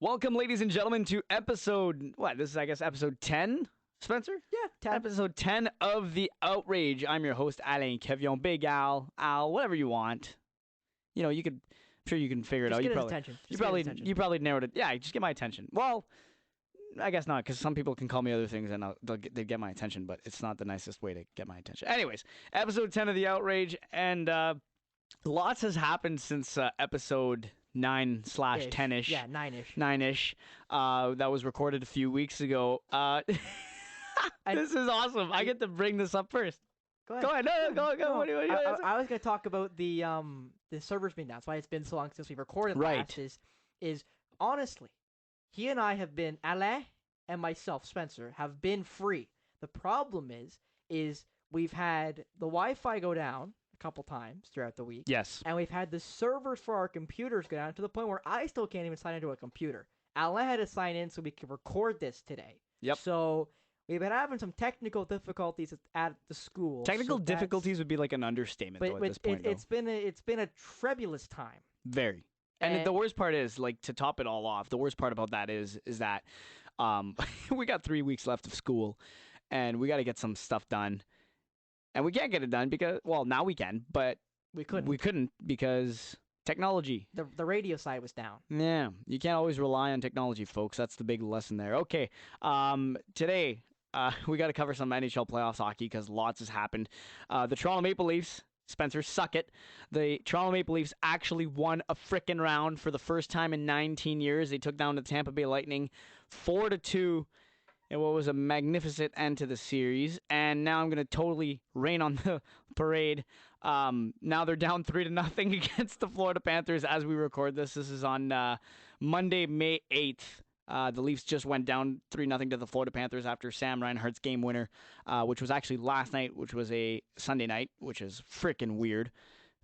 Welcome, ladies and gentlemen, to episode, this is, I guess, episode 10, Spencer? Yeah, 10. Episode 10 of The Outrage. I'm your host, Alain Kevion, Big Al, whatever you want. You know, I'm sure you can figure it Just out. get his attention. You probably narrowed it. Yeah, just get my attention. Well, I guess not, because some people can call me other things and they get my attention, but it's not the nicest way to get my attention. Anyways, episode 10 of The Outrage, and lots has happened since episode 9/10-ish. Yeah, 9-ish. 9-ish. That was recorded a few weeks ago. This is awesome. I get to bring this up first. Go ahead. Go ahead. No. No, What do you I was going to talk about the servers being down. That's why it's been so long since we recorded last. Is honestly, he and I have been, Alain and myself, Spencer, have been free. The problem is we've had the Wi-Fi go down couple times throughout the week. Yes. And we've had the servers for our computers go down to the point where I still can't even sign into a computer. Alain had to sign in so we could record this today. Yep. So we've been having some technical difficulties at the school. Technical difficulties would be like an understatement, though, at this point. It's been a tremulous time. Very. And the worst part is, like, to top it all off, the worst part about that is that we got 3 weeks left of school, and we got to get some stuff done. And we can't get it done because, well, now we can, but we couldn't. We couldn't because technology. The radio side was down. Yeah, you can't always rely on technology, folks. That's the big lesson there. Okay, today we got to cover some NHL playoffs hockey because lots has happened. The Toronto Maple Leafs, Spencer, suck it. The Toronto Maple Leafs actually won a frickin' round for the first time in 19 years. They took down the Tampa Bay Lightning 4-2. And what was a magnificent end to the series. And now I'm going to totally rain on the parade. Now they're down 3-0 against the Florida Panthers as we record this. This is on Monday, May 8th. The Leafs just went down 3-0 to the Florida Panthers after Sam Reinhart's game winner, which was actually last night, which was a Sunday night, which is freaking weird.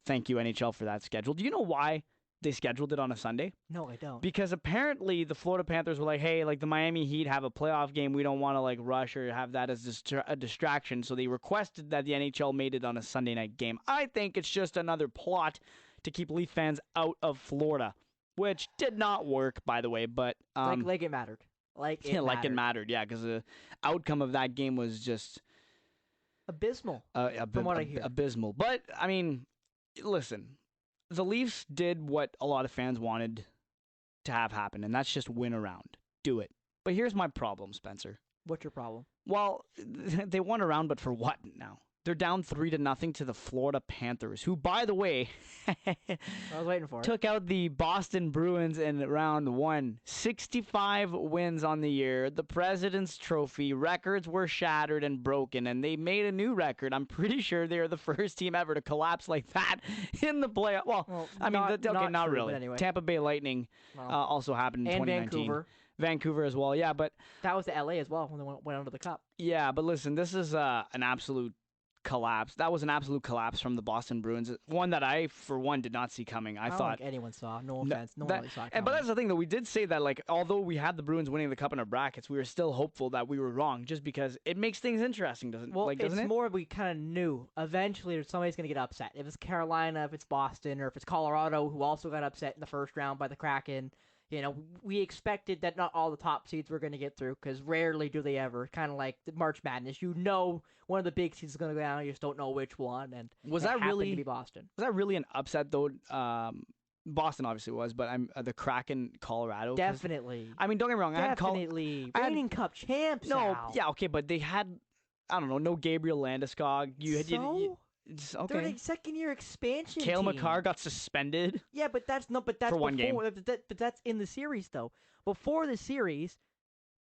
Thank you, NHL, for that schedule. Do you know why they scheduled it on a Sunday? No, I don't. Because apparently the Florida Panthers were like, hey, like the Miami Heat have a playoff game. We don't want to like rush or have that as a distraction. So they requested that the NHL made it on a Sunday night game. I think it's just another plot to keep Leaf fans out of Florida, which did not work, by the way. But like it mattered. Like it mattered, yeah, because the outcome of that game was just abysmal. From what I hear, abysmal. But I mean, listen. The Leafs did what a lot of fans wanted to have happen, and that's just win a round. Do it. But here's my problem, Spencer. What's your problem? Well, they won a round, but for what now? They're down 3-0 to the Florida Panthers, who, by the way, I was waiting for it. Took out the Boston Bruins in round one. 65 wins on the year. The President's Trophy. Records were shattered and broken, and they made a new record. I'm pretty sure they are the first team ever to collapse like that in the playoff. Well, I mean, not true, really. Anyway. Tampa Bay Lightning also happened in and 2019. Vancouver as well, yeah, but that was the LA as well when they went under the cup. Yeah, but listen, this is an absolute collapse. That was an absolute collapse from the Boston Bruins. One that I, for one, did not see coming. I don't thought think anyone saw. No offense. No one really saw it coming. But that's the thing, though. We did say that, like, although we had the Bruins winning the cup in our brackets, we were still hopeful that we were wrong, just because it makes things interesting, doesn't it? It's more we kind of knew eventually somebody's going to get upset. If it's Carolina, if it's Boston, or if it's Colorado, who also got upset in the first round by the Kraken. You know, we expected that not all the top seeds were going to get through, because rarely do they ever. Kind of like the March Madness. You know one of the big seeds is going to go down, you just don't know which one. And was that really to be Boston? Was that really an upset, though? Boston obviously was, but the Kraken, Colorado. Definitely. I mean, don't get me wrong. Definitely. Reigning Cup champs. No, Al. yeah, okay, but they had, I don't know, no Gabriel Landeskog. Okay. They're a second-year expansion Cale team. McCarr got suspended. Yeah, but that's for before, one game. But that's in the series, though. Before the series,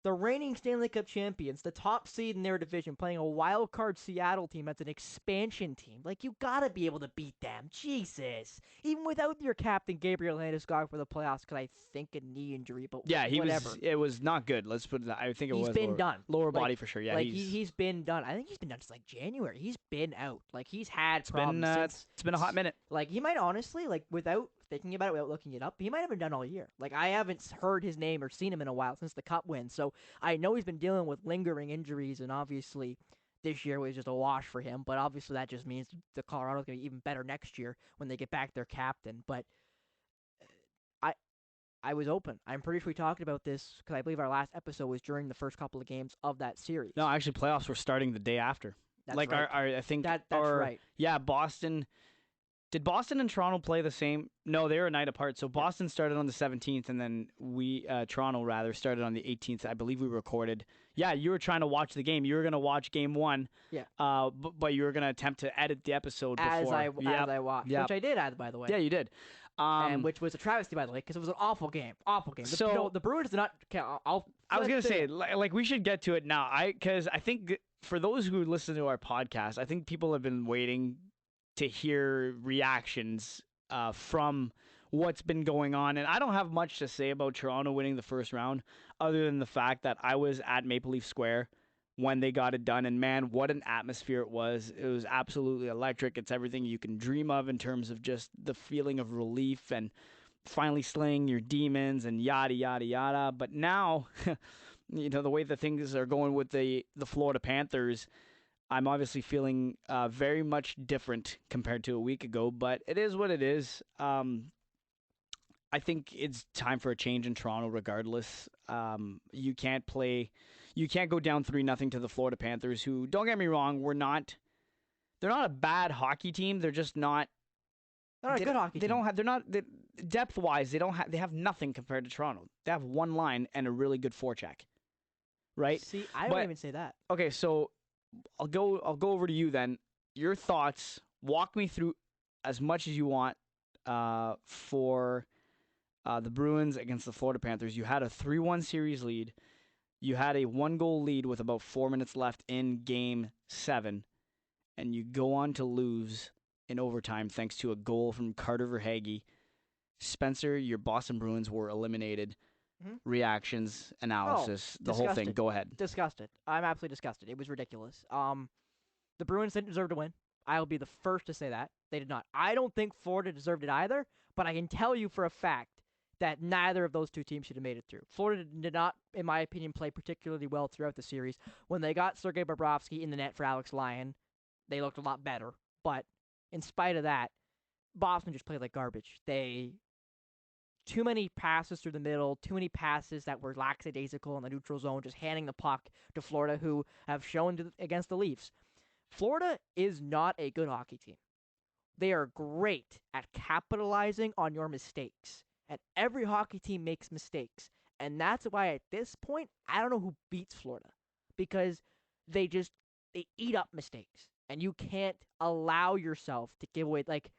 the reigning Stanley Cup champions, the top seed in their division, playing a wild card Seattle team that's an expansion team. Like, you gotta be able to beat them. Jesus. Even without your captain, Gabriel Landeskog, for the playoffs, because I think a knee injury, but yeah, whatever. It was not good. Let's put it that. I think it was. He's been done. Lower body for sure. Yeah, he's been done. I think he's been done since like January. He's been out. Like, he's had problems. It's been a hot minute. Like, he might honestly, like, without thinking about it, without looking it up, he might have been done all year. Like, I haven't heard his name or seen him in a while since the Cup win. So I know he's been dealing with lingering injuries, and obviously this year was just a wash for him. But obviously that just means the Colorado's going to be even better next year when they get back their captain. But I was open. I'm pretty sure we talked about this because I believe our last episode was during the first couple of games of that series. No, actually, playoffs were starting the day after. That's Like right. I think That's our right. yeah, Boston. Did Boston and Toronto play the same? No, they were a night apart. So Boston started on the 17th, and then Toronto rather started on the 18th. I believe we recorded. Yeah, you were trying to watch the game. You were gonna watch game one. Yeah. But you were gonna attempt to edit the episode As before. as I watched, Yep. which I did, by the way. Yeah, you did. And which was a travesty, by the way, because it was an awful game. Awful game. So the Bruins did not. I was gonna say, like, we should get to it now. Because I think for those who listen to our podcast, I think people have been waiting to hear reactions from what's been going on, and I don't have much to say about Toronto winning the first round, other than the fact that I was at Maple Leaf Square when they got it done, and man, what an atmosphere it was. It was absolutely electric. It's everything you can dream of in terms of just the feeling of relief and finally slaying your demons and yada yada yada. But now, the way the things are going with the Florida Panthers, I'm obviously feeling very much different compared to a week ago, but it is what it is. I think it's time for a change in Toronto regardless. You can't go down 3-0 to the Florida Panthers, who, don't get me wrong, they're not a bad hockey team. They're just not. They're not a good hockey team. They're not depth-wise, they have nothing compared to Toronto. They have one line and a really good forecheck. Right? See, I wouldn't even say that. Okay, so I'll go over to you then. Your thoughts. Walk me through as much as you want for the Bruins against the Florida Panthers. You had a 3-1 series lead. You had a 1-goal lead with about 4 minutes left in Game 7, and you go on to lose in overtime thanks to a goal from Carter Verhaeghe. Spencer, your Boston Bruins were eliminated. Mm-hmm. Reactions, analysis, the whole thing. Go ahead. Disgusted. I'm absolutely disgusted. It was ridiculous. The Bruins didn't deserve to win. I'll be the first to say that. They did not. I don't think Florida deserved it either, but I can tell you for a fact that neither of those two teams should have made it through. Florida did not, in my opinion, play particularly well throughout the series. When they got Sergei Bobrovsky in the net for Alex Lyon, they looked a lot better. But in spite of that, Boston just played like garbage. Too many passes through the middle, too many passes that were lackadaisical in the neutral zone, just handing the puck to Florida, who have shown against the Leafs. Florida is not a good hockey team. They are great at capitalizing on your mistakes. And every hockey team makes mistakes. And that's why at this point, I don't know who beats Florida. Because they eat up mistakes. And you can't allow yourself to give away, like,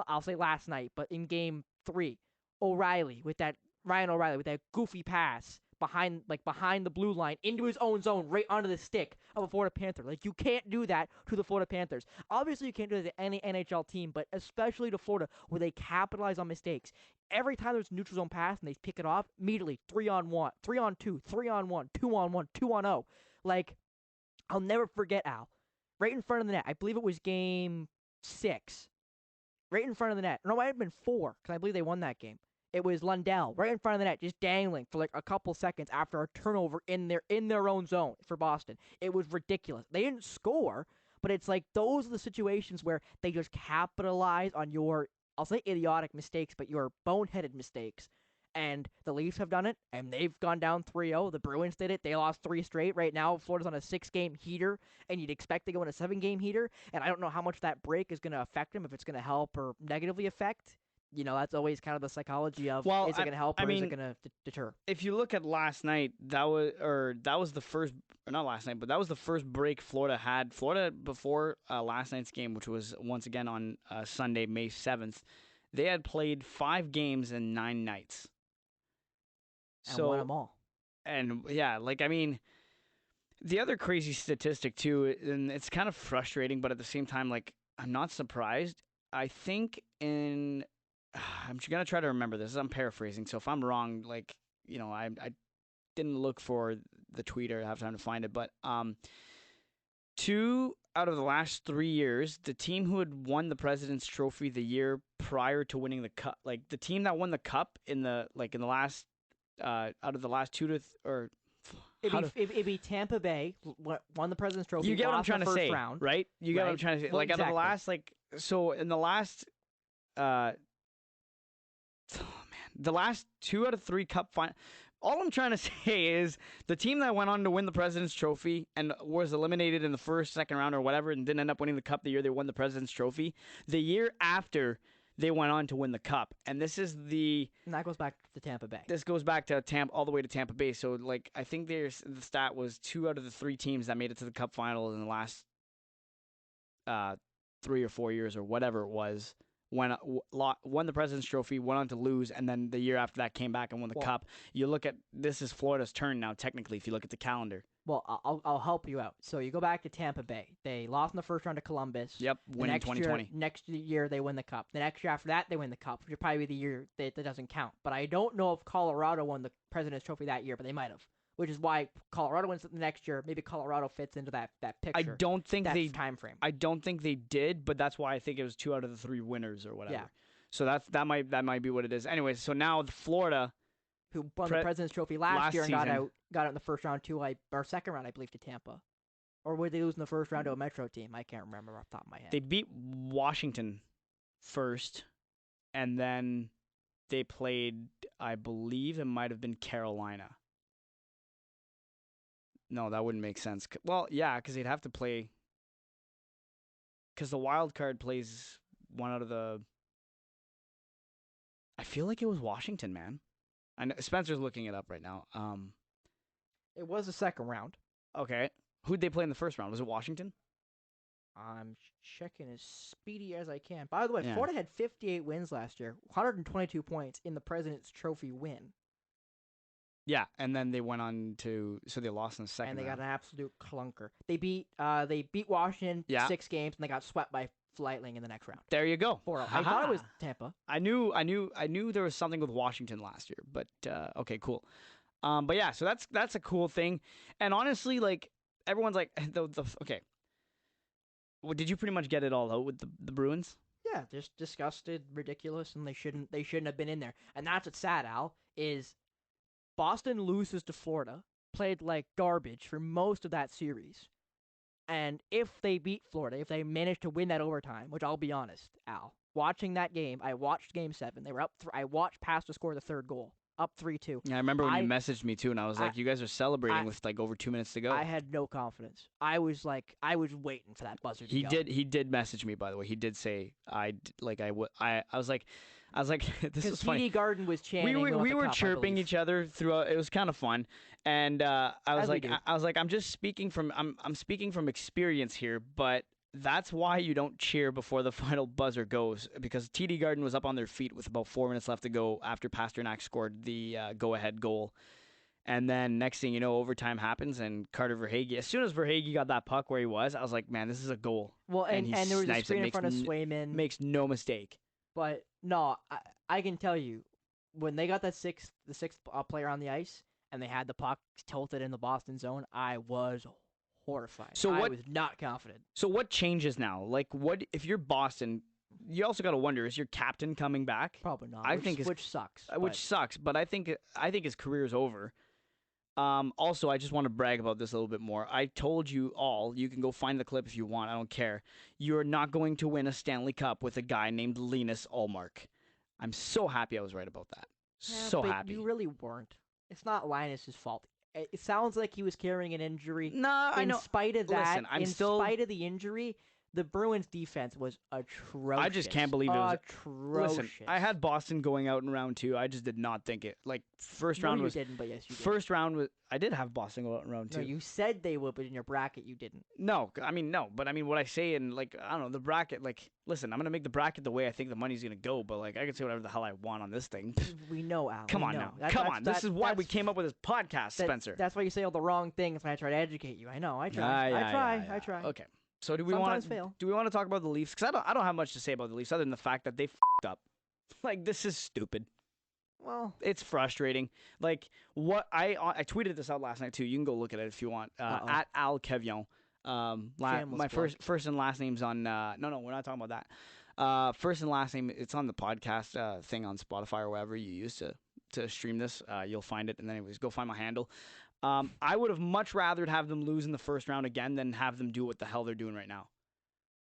I'll say last night, but in Game 3, Ryan O'Reilly with that goofy pass behind the blue line into his own zone right onto the stick of a Florida Panther. Like, you can't do that to the Florida Panthers. Obviously, you can't do that to any NHL team, but especially to Florida, where they capitalize on mistakes. Every time there's a neutral zone pass and they pick it off, immediately 3-on-1, 3-on-2, 3-on-1, 2-on-1, 2-on-0. Like, I'll never forget, Al. Right in front of the net. I believe it was Game 6. Right in front of the net. No, it might have been 4, because I believe they won that game. It was Lundell right in front of the net, just dangling for like a couple seconds after a turnover in their own zone for Boston. It was ridiculous. They didn't score, but it's like those are the situations where they just capitalize on your, I'll say idiotic mistakes, but your boneheaded mistakes. And the Leafs have done it, and they've gone down 3-0. The Bruins did it. They lost 3 straight. Right now, Florida's on a 6-game heater, and you'd expect to go in a 7-game heater. And I don't know how much that break is going to affect them, if it's going to help or negatively affect. That's always kind of the psychology of, is it going to help or is it going to deter? If you look at last night, that was the first, or not last night, but that was the first break Florida had. Florida, before last night's game, which was once again on Sunday, May 7th, they had played 5 games in 9 nights. And won them all. And yeah, the other crazy statistic too, and it's kind of frustrating, but at the same time, I'm not surprised. I think I'm going to try to remember this. I'm paraphrasing, so if I'm wrong, I didn't look for the tweet or have time to find it, but 2 out of the last 3 years, the team who had won the President's Trophy the year prior to winning the cup, the team that won the cup in the last out of the last 2 to or It'd be Tampa Bay won the President's Trophy. You get what I'm trying to say, round, right? You get what I'm trying to say. Well, out of the last, so in the last, oh man, The last 2 out of 3 cup final. All I'm trying to say is the team that went on to win the President's Trophy and was eliminated in the first, second round or whatever and didn't end up winning the cup the year they won the President's Trophy, the year after they went on to win the cup. And this is the... And that goes back to Tampa Bay. This goes back to all the way to Tampa Bay. So, like, I think the stat was 2 out of the 3 teams that made it to the cup final in the last 3 or 4 years or whatever it was won the President's Trophy, went on to lose, and then the year after that came back and won the cup. You look at this is Florida's turn now, technically, if you look at the calendar. Well, I'll help you out. So you go back to Tampa Bay. They lost in the first round to Columbus. Yep, winning 2020. Next year they win the cup. The next year after that they win the cup, which would probably be the year that doesn't count. But I don't know if Colorado won the President's Trophy that year, but they might have. Which is why Colorado wins it the next year. Maybe Colorado fits into that picture. I don't think that time frame. I don't think they did, but that's why I think it was 2 out of the 3 winners or whatever. Yeah. So that might be what it is. Anyway, so now Florida, who won the President's Trophy last year and season, got out in the first round or second round, I believe, to Tampa. Or would they lose in the first round to a Metro team? I can't remember off the top of my head. They beat Washington first, and then they played, I believe it might have been Carolina. No, that wouldn't make sense. Well, yeah, because they'd have to play. Because the wild card plays one out of the. I feel like it was Washington, man. I know Spencer's looking it up right now. It was the second round. Okay, who'd they play in the first round? Was it Washington? I'm checking as speedy as I can. By the way, Yeah. Florida had 58 wins last year, 122 points in the President's Trophy win. Yeah, and then they went on to they lost in the second and they round. got an absolute clunker. They beat Washington 6 games, and they got swept by Lightning in the next round. There you go. 4-0. I thought it was Tampa. I knew there was something with Washington last year, but okay, cool. But yeah, so that's a cool thing, and honestly, like everyone's like okay. Well, did you pretty much get it all out with the Bruins? Yeah, just disgusted, ridiculous, and they shouldn't have been in there. And that's what's sad, Al, is Boston loses to Florida, played like garbage for most of that series. And if they beat Florida, if they manage to win that overtime, which I'll be honest, Al, watching that game, I watched Game 7. They were up. I watched Pasta score the third goal, up 3-2. Yeah, I remember when you messaged me too, and I was like, "You guys are celebrating with like over 2 minutes to go." I had no confidence. I was waiting for that buzzer to go. He did message me, by the way. He did say I was like this was funny. TD Garden was chanting. We were chirping each other throughout. It was kind of fun, and I was like I'm just speaking from I'm speaking from experience here, but that's why you don't cheer before the final buzzer goes, because TD Garden was up on their feet with about 4 minutes left to go after Pasternak scored the go-ahead goal. And then next thing you know, overtime happens, and Carter Verhaeghe, as soon as Verhaeghe got that puck where he was, I was like, man, this is a goal. Well, and there was a screen in front of Swayman. Makes no mistake. But no, I can tell you, when they got the sixth player on the ice, and they had the puck tilted in the Boston zone, I was horrified. I was not confident. So what changes now? Like, what if you're Boston? You also got to wonder, is your captain coming back? Probably not. Which sucks. Which sucks, but I think his career's over. Also, I just want to brag about this a little bit more. I told you all, you can go find the clip if you want, I don't care. You're not going to win a Stanley Cup with a guy named Linus Ullmark. I'm so happy I was right about that. So happy. You really weren't. It's not Linus's fault. It sounds like he was carrying an injury. No, I know. In spite of that, Listen, spite of the injury, the Bruins' defense was atrocious. I just can't believe it was atrocious. Listen, I had Boston going out in round 2. I just did not think it. Like first round was. You didn't, but yes, you did. First round was. I did have Boston go out in round 2. No, you said they would, but in your bracket you didn't. No, but I mean what I say in like I don't know the bracket. Like, listen, I'm gonna make the bracket the way I think the money's gonna go, but like I can say whatever the hell I want on this thing. We know, Al. Come on now. Come on. This is why we came up with this podcast, Spencer. That's why you say all the wrong things when I try to educate you. I know. I try. I try. Okay. So do we want to talk about the Leafs? Because I don't have much to say about the Leafs other than the fact that they f***ed up. Like, this is stupid. Well, it's frustrating. Like, what I tweeted this out last night too. You can go look at it if you want. At Al Kevion. My first and last name's on. No, we're not talking about that. First and last name. It's on the podcast thing on Spotify or wherever you use to stream this. You'll find it. And then anyways, go find my handle. I would have much rather have them lose in the first round again than have them do what the hell they're doing right now.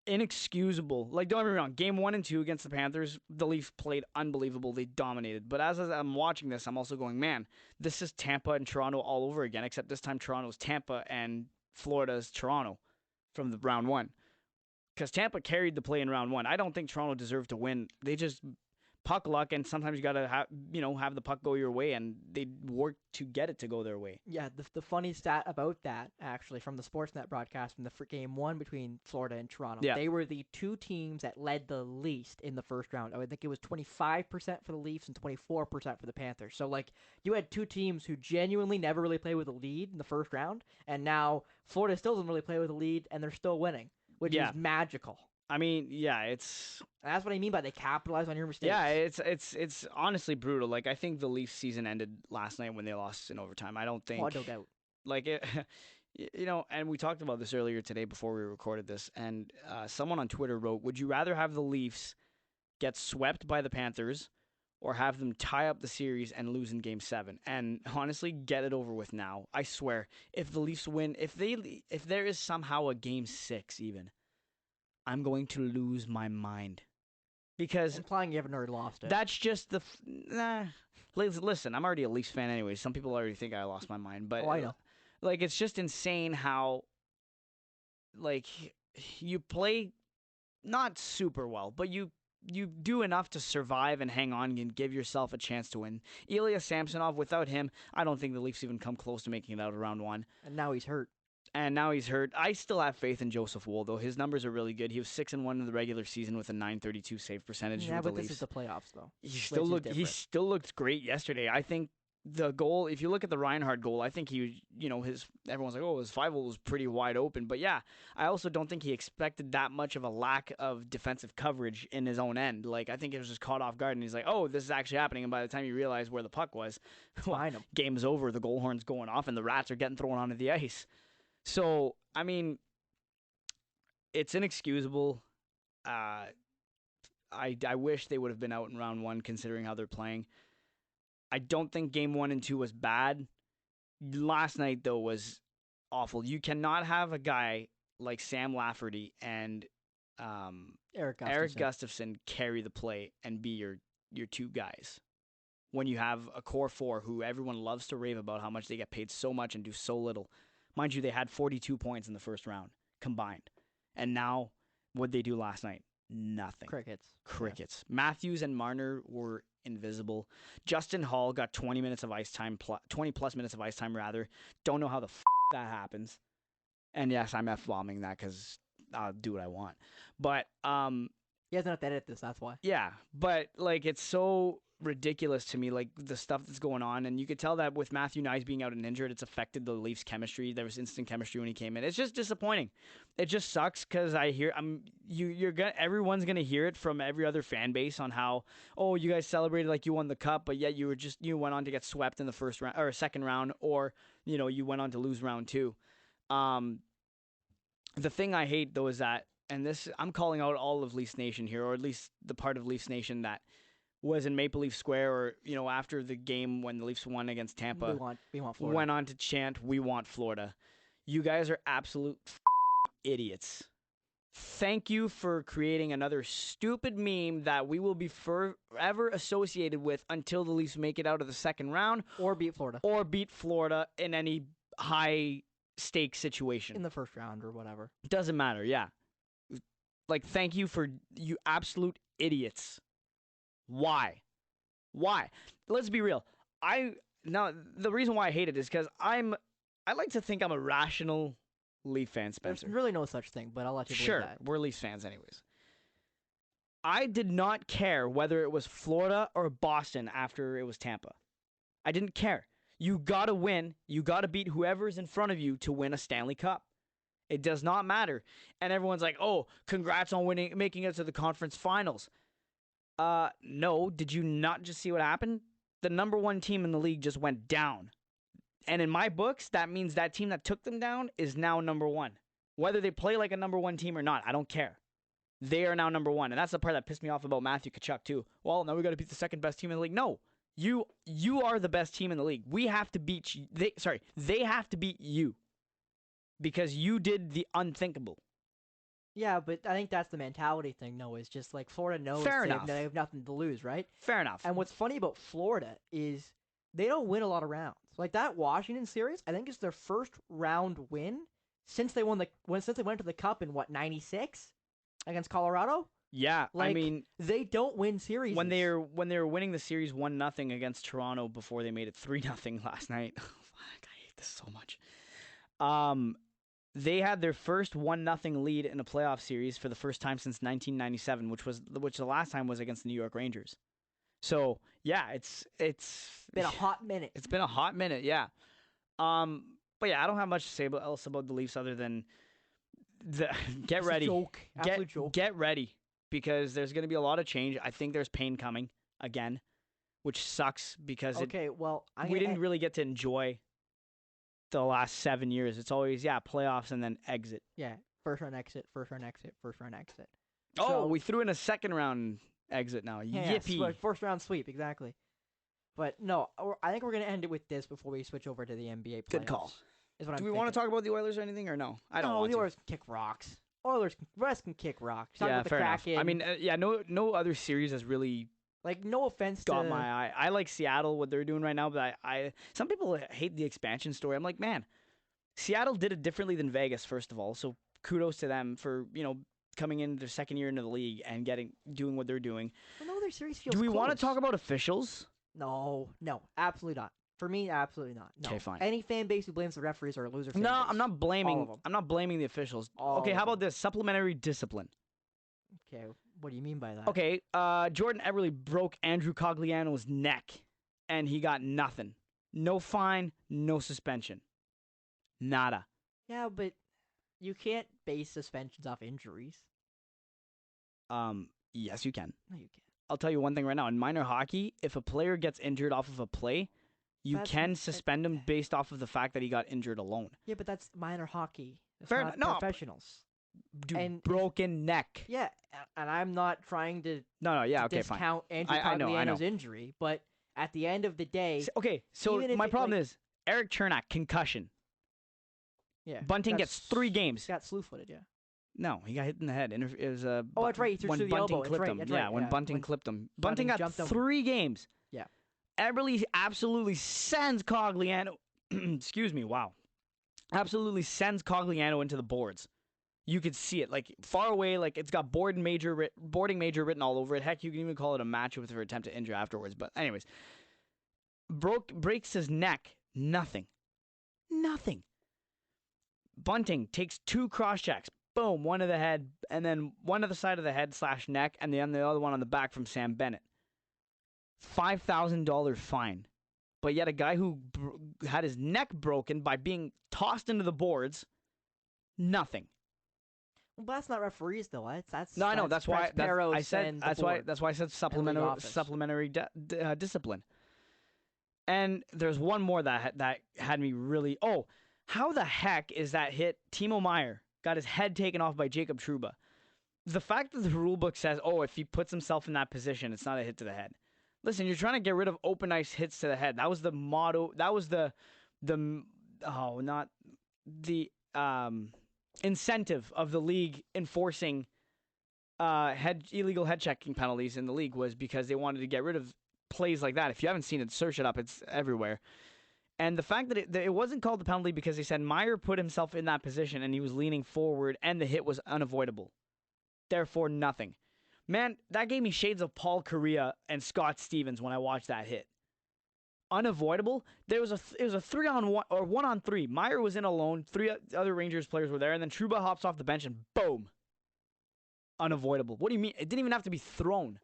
inexcusable. Like, don't get me wrong, game 1 and 2 against the Panthers, the Leafs played unbelievable. They dominated. But as I'm watching this, I'm also going, man, this is Tampa and Toronto all over again, except this time Toronto's Tampa and Florida's Toronto from the round one. Because Tampa carried the play in round one. I don't think Toronto deserved to win. They just puck luck, and sometimes you gotta have the puck go your way, and they work to get it to go their way. Yeah, the funny stat about that, actually, from the Sportsnet broadcast from the game one between Florida and Toronto, Yeah. they were the two teams that led the least in the first round. I think it was 25% for the Leafs and 24% for the Panthers. So, like, you had two teams who genuinely never really played with a lead in the first round, and now Florida still doesn't really play with a lead, and they're still winning, which is magical. I mean, yeah, it's. And that's what I mean by they capitalize on your mistakes. Yeah, it's honestly brutal. Like, I think the Leafs season ended last night when they lost in overtime. I don't think. Oh, no doubt. Like it, and we talked about this earlier today before we recorded this, and someone on Twitter wrote, "Would you rather have the Leafs get swept by the Panthers, or have them tie up the series and lose in Game 7? And honestly, get it over with now. I swear, if the Leafs win, if there is somehow a Game 6 even, I'm going to lose my mind." Because implying you haven't already lost it. That's just the. Listen, I'm already a Leafs fan anyway. Some people already think I lost my mind, but I know. Like, it's just insane how, like, you play not super well, but you do enough to survive and hang on and give yourself a chance to win. Ilya Samsonov, without him, I don't think the Leafs even come close to making it out of round one. And now he's hurt. I still have faith in Joseph Woll, though. His numbers are really good. He was 6-1 in the regular season with a .932 save percentage. Yeah, with but the this Leafs. is the playoffs, though. He still looked great yesterday. I think the goal, if you look at the Reinhardt goal, I think everyone's like, oh, his 5-hole was pretty wide open. But yeah, I also don't think he expected that much of a lack of defensive coverage in his own end. Like, I think it was just caught off guard, and he's like, oh, this is actually happening. And by the time you realize where the puck was, game's over. The goal horn's going off, and the Rats are getting thrown onto the ice. So, I mean, it's inexcusable. I wish they would have been out in round one, considering how they're playing. I don't think game 1 and 2 was bad. Last night, though, was awful. You cannot have a guy like Sam Lafferty and Eric Gustafsson carry the play and be your two guys. When you have a core four who everyone loves to rave about how much they get paid so much and do so little. Mind you, they had 42 points in the first round combined. And now, what'd they do last night? Nothing. Crickets. Yeah. Matthews and Marner were invisible. Justin Hall got 20 minutes of ice time, 20 plus minutes of ice time rather. Don't know how the that happens. And yes, I'm F-bombing that because I'll do what I want. But he doesn't have to edit this. That's why. Yeah, but like, it's so ridiculous to me, like the stuff that's going on, and you could tell that with Matthew Nyes being out and injured, it's affected the Leafs' chemistry. There was instant chemistry when he came in. It's just disappointing. It just sucks because everyone's gonna hear it from every other fan base on how, oh, you guys celebrated like you won the cup, but yet you went on to get swept in the first round or second round, or you went on to lose round 2. The thing I hate though is that, and this I'm calling out all of Leafs Nation here, or at least the part of Leafs Nation that was in Maple Leaf Square, or after the game when the Leafs won against Tampa, we want Florida. Went on to chant, "We want Florida." You guys are absolute idiots. Thank you for creating another stupid meme that we will be forever associated with until the Leafs make it out of the second round, or beat Florida, in any high stake situation in the first round or whatever. Doesn't matter. Yeah. Like, thank you for you absolute idiots. Why? Let's be real. The reason why I hate it is because I like to think I'm a rational Leaf fan, Spencer. There's really no such thing, but I'll let you believe that. Sure, we're Leafs fans anyways. I did not care whether it was Florida or Boston after it was Tampa. I didn't care. You gotta win. You gotta beat whoever's in front of you to win a Stanley Cup. It does not matter. And everyone's like, oh, congrats on making it to the conference finals. No, did you not just see what happened? The number 1 team in the league just went down. And in my books, that means that team that took them down is now number 1. Whether they play like a number 1 team or not, I don't care. They are now number 1. And that's the part that pissed me off about Matthew Tkachuk too. Well, now we got to beat the second best team in the league. No, you are the best team in the league. We have to beat you. They have to beat you. Because you did the unthinkable. Yeah, but I think that's the mentality thing. No, is just like Florida knows Fair they enough. have nothing to lose, right? Fair enough. And what's funny about Florida is they don't win a lot of rounds. Like that Washington series, I think it's their first round win since they since they went to the Cup in what '96 against Colorado. Yeah, I Like mean, they don't win series. when they were winning the series 1-0 against Toronto before they made it 3-0 last night. Fuck, I hate this so much. Um, they had their first 1-0 lead in a playoff series for the first time since 1997, which the last time was against the New York Rangers. So yeah, it's Been a hot minute. it's been a hot minute. Yeah. But yeah, I don't have much to say else about the Leafs other than the get It's ready, a joke. Absolute joke. get ready because there's going to be a lot of change. I think there's pain coming again, which sucks because Okay, well, we didn't really get to enjoy the last 7 years. It's always playoffs and then exit. yeah, first round exit, first round exit, first round exit. Oh, So- we threw in a second round exit now. Yeah, Yippee! first round sweep, exactly. But no, I think we're gonna end it with this before we switch over to the NBA playoffs. Good call. Is what Do I'm we want to thinking. talk about the Oilers or anything or no? I don't No, want the to. Oilers can kick rocks. Rest can kick rocks. Talk Yeah, about the fair enough. Kraken. I mean, no other series has really like no offense got to my eye. I like Seattle what they're doing right now, but I some people hate the expansion story. I'm like, man, Seattle did it differently than Vegas. First of all, so kudos to them for coming in their second year into the league and doing what they're doing. Well, no other series feels Do we want to close. talk about officials? No, absolutely not. For me, absolutely not. No. 'Kay, fine. Any fan base who blames the referees are a loser. Fan No, base. I'm not All of blaming. them. I'm not blaming the officials. All Okay, of how about them. this supplementary discipline? Okay, what do you mean by that? Okay, Jordan Eberle broke Andrew Cogliano's neck, and he got nothing. No fine, no suspension. Nada. Yeah, but you can't base suspensions off injuries. Yes, you can. No, you can't. I'll tell you one thing right now. In minor hockey, if a player gets injured off of a play, you That's can n- suspend him based off of the fact that he got injured alone. Yeah, but that's minor hockey. It's Fair not en- no, professionals. Dude, And- broken neck. Yeah, and I'm not trying to No, yeah, okay, fine. discount Andrew I know. Cogliano's injury, but at the end of the day, Okay, so even if my it, problem like- is Eric Chernak, concussion. yeah, Bunting gets 3 games. Got slew-footed, yeah. No, he got hit in the head. It was Oh, that's right. He threw when through the Bunting elbow. That's clipped right, him. that's Yeah, right, when yeah. Bunting When clipped him. Bunting Bunting got jumped him. 3 games. Yeah. Eberle absolutely sends Cogliano. Excuse me. Wow. Absolutely sends Cogliano into the boards. You could see it like far away. Like it's got boarding major written all over it. Heck, you can even call it a match with her attempt to injure afterwards. But anyways, breaks his neck. Nothing. Bunting takes 2 cross checks. Boom, one to the head, and then one to the side of the head / neck, and then the other one on the back from Sam Bennett. $5,000 fine. But yet a guy who had his neck broken by being tossed into the boards, nothing. Well, but that's not referees though. That's No, I know. That's why I said league supplementary discipline. And there's one more that had me really. Oh, how the heck is that hit? Timo Meier got his head taken off by Jacob Trouba. The fact that the rule book says, oh, if he puts himself in that position, it's not a hit to the head. Listen, you're trying to get rid of open ice hits to the head. That was the motto. That was the incentive of the league enforcing illegal head checking penalties in the league was because they wanted to get rid of plays like that. If you haven't seen it, search it up. It's everywhere. And the fact that it wasn't called a penalty because they said Meier put himself in that position and he was leaning forward and the hit was unavoidable. Therefore, nothing. Man, that gave me shades of Paul Correa and Scott Stevens when I watched that hit. Unavoidable. It was a 3-on-1 or 1-on-3. Meier was in alone. 3 other Rangers players were there, and then Trouba hops off the bench and boom. Unavoidable. What do you mean? It didn't even have to be thrown.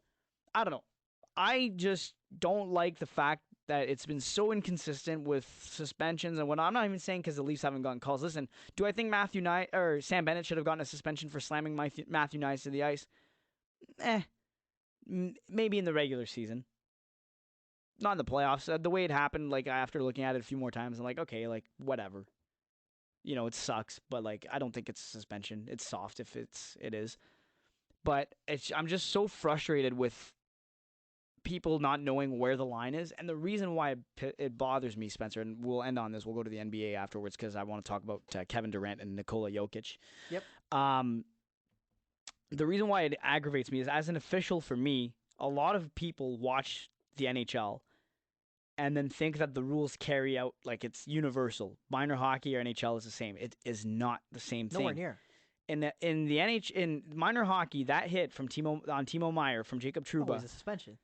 I don't know. I just don't like the fact that it's been so inconsistent with suspensions and whatnot. I'm not even saying because the Leafs haven't gotten calls. Listen, do I think Sam Bennett should have gotten a suspension for slamming Matthew Knies to the ice? Maybe in the regular season. Not in the playoffs. The way it happened, like after looking at it a few more times, I'm like, okay, like whatever. It sucks, but like I don't think it's a suspension. It's soft if it is. But I'm just so frustrated with people not knowing where the line is, and the reason why it bothers me, Spencer, and we'll end on this. We'll go to the NBA afterwards because I want to talk about Kevin Durant and Nikola Jokic. Yep. the reason why it aggravates me is as an official for me, a lot of people watch the NHL and then think that the rules carry out like it's universal. Minor hockey or NHL is the same. It is not the same Nowhere thing. near. In minor hockey, that hit from Timo Meyer from Jacob Oh, Trouba, it's a suspension.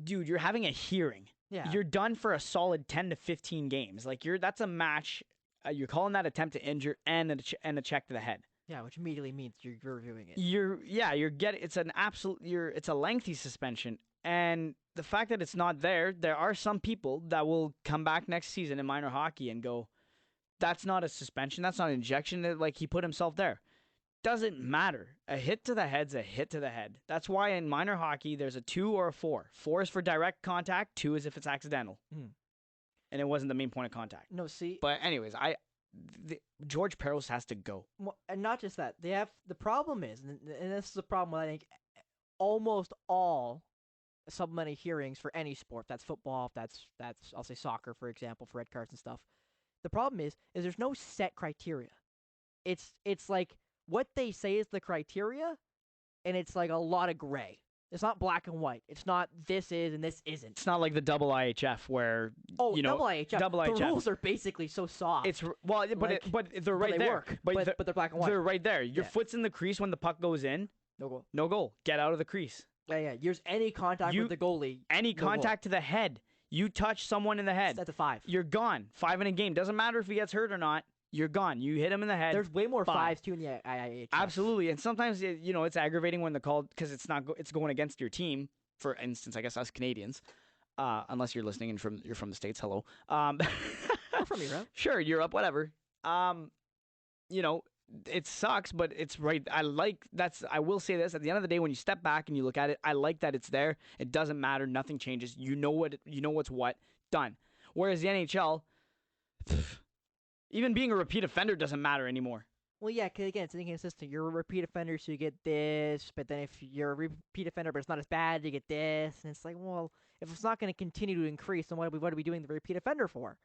dude, you're having a hearing. Yeah. You're done for a solid 10 to 15 games. Like that's a match. You're calling that attempt to injure and a check to the head. Yeah, which immediately means you're reviewing it. You're getting it's a lengthy suspension, and the fact that it's not there are some people that will come back next season in minor hockey and go, that's not a suspension, that's not an injection, like he put himself there. Doesn't matter. A hit to the head's a hit to the head. That's why in minor hockey there's a 2 or a 4. 4 is for direct contact, 2 is if it's accidental. And it wasn't the main point of contact. No, see. But anyways, George Peros has to go. Well, and not just that. The problem is, and this is a problem I think almost all supplementary hearings for any sport. That's football. That's I'll say soccer, for example, for red cards and stuff. The problem is there's no set criteria. It's like what they say is the criteria, and it's like a lot of gray. It's not black and white. It's not this is and this isn't. It's not like the double IHF where double IHF. Double the IHF. rules are basically so soft. It's but they're right they there. work, but they're black and white. They're right there. Your foot's in the crease when the puck goes in. No goal. No goal. Get out of the crease. Yeah. Use any contact with the goalie. Any contact to the head. You touch someone in the head. That's a 5. You're gone. 5 in a game. Doesn't matter if he gets hurt or not. You're gone. You hit him in the head. There's way more 5s too in the IIHF. Absolutely, and sometimes it's aggravating when the call because it's going against your team. For instance, I guess us Canadians, unless you're listening and you're from the States. Hello. We're from Europe. Sure, Europe, whatever. It sucks, but it's right. I will say this: at the end of the day, when you step back and you look at it, I like that it's there. It doesn't matter. Nothing changes. You know what's what. Done. Whereas the NHL, even being a repeat offender doesn't matter anymore. Well, yeah, because again, it's inconsistent. You're a repeat offender, so you get this, but then if you're a repeat offender, but it's not as bad, you get this, and it's like, well, if it's not going to continue to increase, then what are we doing the repeat offender for?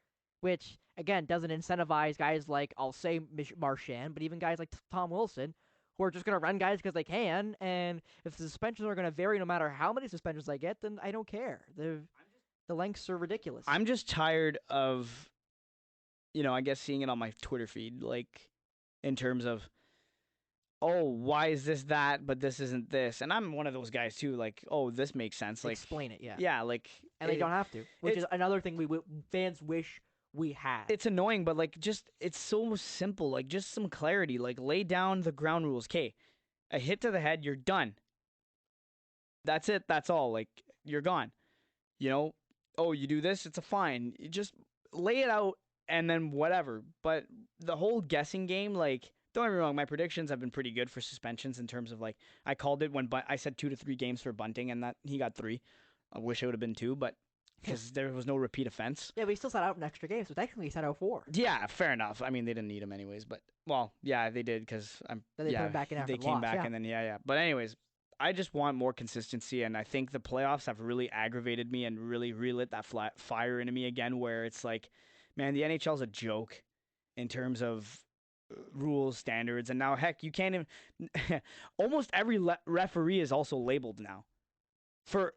Which, again, doesn't incentivize guys like, I'll say Marchand, but even guys like Tom Wilson, who are just going to run guys because they can, and if the suspensions are going to vary no matter how many suspensions I get, then I don't care. The lengths are ridiculous. I'm just tired of, I guess seeing it on my Twitter feed, like, in terms of, oh, why is this that, but this isn't this? And I'm one of those guys too, like, oh, this makes sense. Like, explain it, yeah. Yeah, like. And they don't have to, which is another thing fans wish we had. It's annoying, but, like, it's so simple. Like, just some clarity. Like, lay down the ground rules. Okay, a hit to the head, you're done. That's it. That's all. Like, you're gone. Oh, you do this, it's a fine. You just lay it out. And then whatever. But the whole guessing game, like, don't get me wrong, my predictions have been pretty good for suspensions in terms of, like, I called it when I said 2 to 3 games for Bunting, and that he got 3. I wish it would have been 2, but because there was no repeat offense. Yeah, but he still sat out an extra game, so technically he sat out 4. Yeah, fair enough. I mean, they didn't need him anyways, but, well, yeah, they did because Then they put him back in after they the came loss, back, yeah. and then, yeah. But anyways, I just want more consistency, and I think the playoffs have really aggravated me and really relit that fire into me again where it's like, man, the NHL's a joke in terms of rules, standards, and now, heck, you can't even... almost every referee is also labeled now for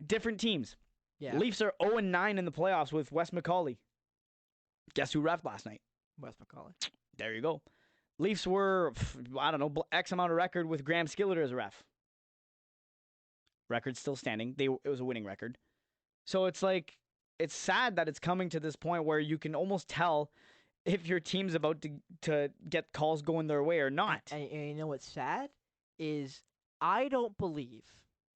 different teams. Yeah. Leafs are 0-9 in the playoffs with Wes McCauley. Guess who reffed last night? Wes McCauley. There you go. Leafs were, I don't know, X amount of record with Graham Skilliter as a ref. Record's still standing. It was a winning record. So it's like... It's sad that it's coming to this point where you can almost tell if your team's about to get calls going their way or not. And you know what's sad is I don't believe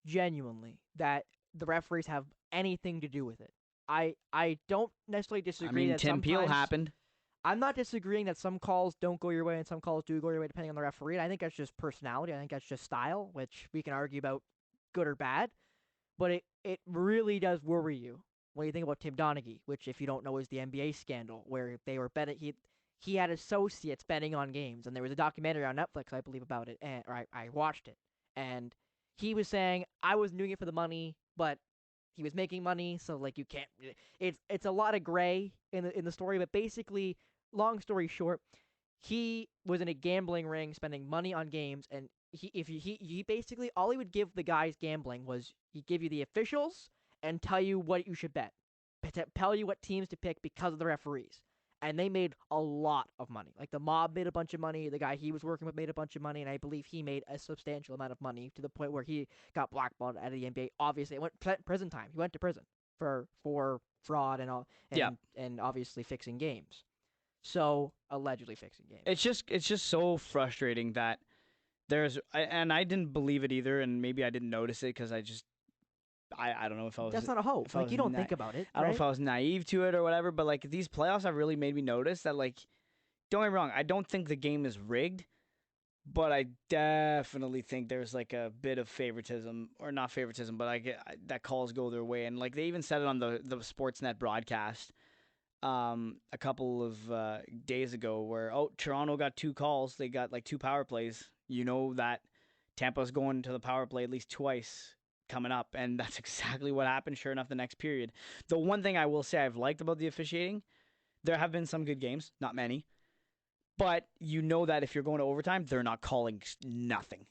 genuinely that the referees have anything to do with it. I don't necessarily disagree. I mean, that Tim Peel happened. I'm not disagreeing that some calls don't go your way and some calls do go your way depending on the referee. I think that's just personality. I think that's just style, which we can argue about good or bad. But it really does worry you when you think about Tim Donaghy, which, if you don't know, is the NBA scandal where they were betting. He had associates betting on games, and there was a documentary on Netflix, I believe, about it, and I watched it, and he was saying I wasn't doing it for the money, but he was making money, so like you can't. It's a lot of gray in the story, but basically, long story short, he was in a gambling ring, spending money on games, and he basically all he would give the guys gambling was he'd give you the officials and tell you what you should bet, tell you what teams to pick because of the referees. And they made a lot of money. Like the mob made a bunch of money, the guy he was working with made a bunch of money, and I believe he made a substantial amount of money to the point where he got blackballed out of the NBA. Obviously, it went prison time. He went to prison for fraud and all, Yeah. and obviously fixing games. So allegedly fixing games. It's just so frustrating that and I didn't believe it either, and maybe I didn't notice it because I don't know if I was That's not a hope. if I Like was you don't think about it, I don't know right? if I was naive to it or whatever, but like these playoffs have really made me notice that, like, don't get me wrong, I don't think the game is rigged, but I definitely think there's like a bit of favoritism, or not favoritism, but like that calls go their way, and like they even said it on the Sportsnet broadcast a couple of days ago, where Toronto got 2 calls, they got like 2 power plays. You know that Tampa's going to the power play at least twice coming up, and that's exactly what happened. Sure enough, the next period. The one thing I will say I've liked about the officiating, there have been some good games, not many, but you know that if you're going to overtime, they're not calling nothing.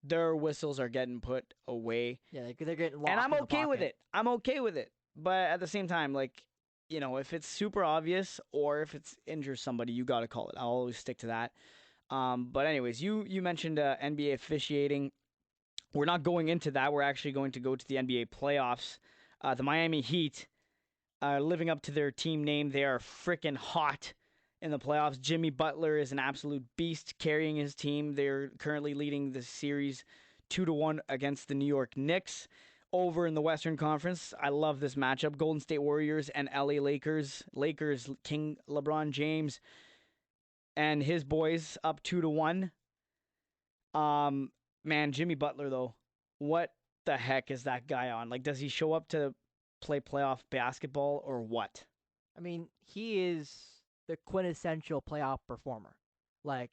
Their whistles are getting put away, Yeah, they're getting locked and I'm in the okay with pocket. it. I'm okay with it. But at the same time, like, if it's super obvious or if it's injures somebody, you got to call it. I'll always stick to that. But anyways, you mentioned NBA officiating. We're not going into that. We're actually going to go to the NBA playoffs. The Miami Heat are living up to their team name. They are freaking hot in the playoffs. Jimmy Butler is an absolute beast carrying his team. They're currently leading the series 2-1 against the New York Knicks. Over in the Western Conference, I love this matchup. Golden State Warriors and LA Lakers. Lakers, King LeBron James and his boys up 2-1. Um, man, Jimmy Butler though, what the heck is that guy on? Like, does he show up to play playoff basketball or what? I mean, he is the quintessential playoff performer. Like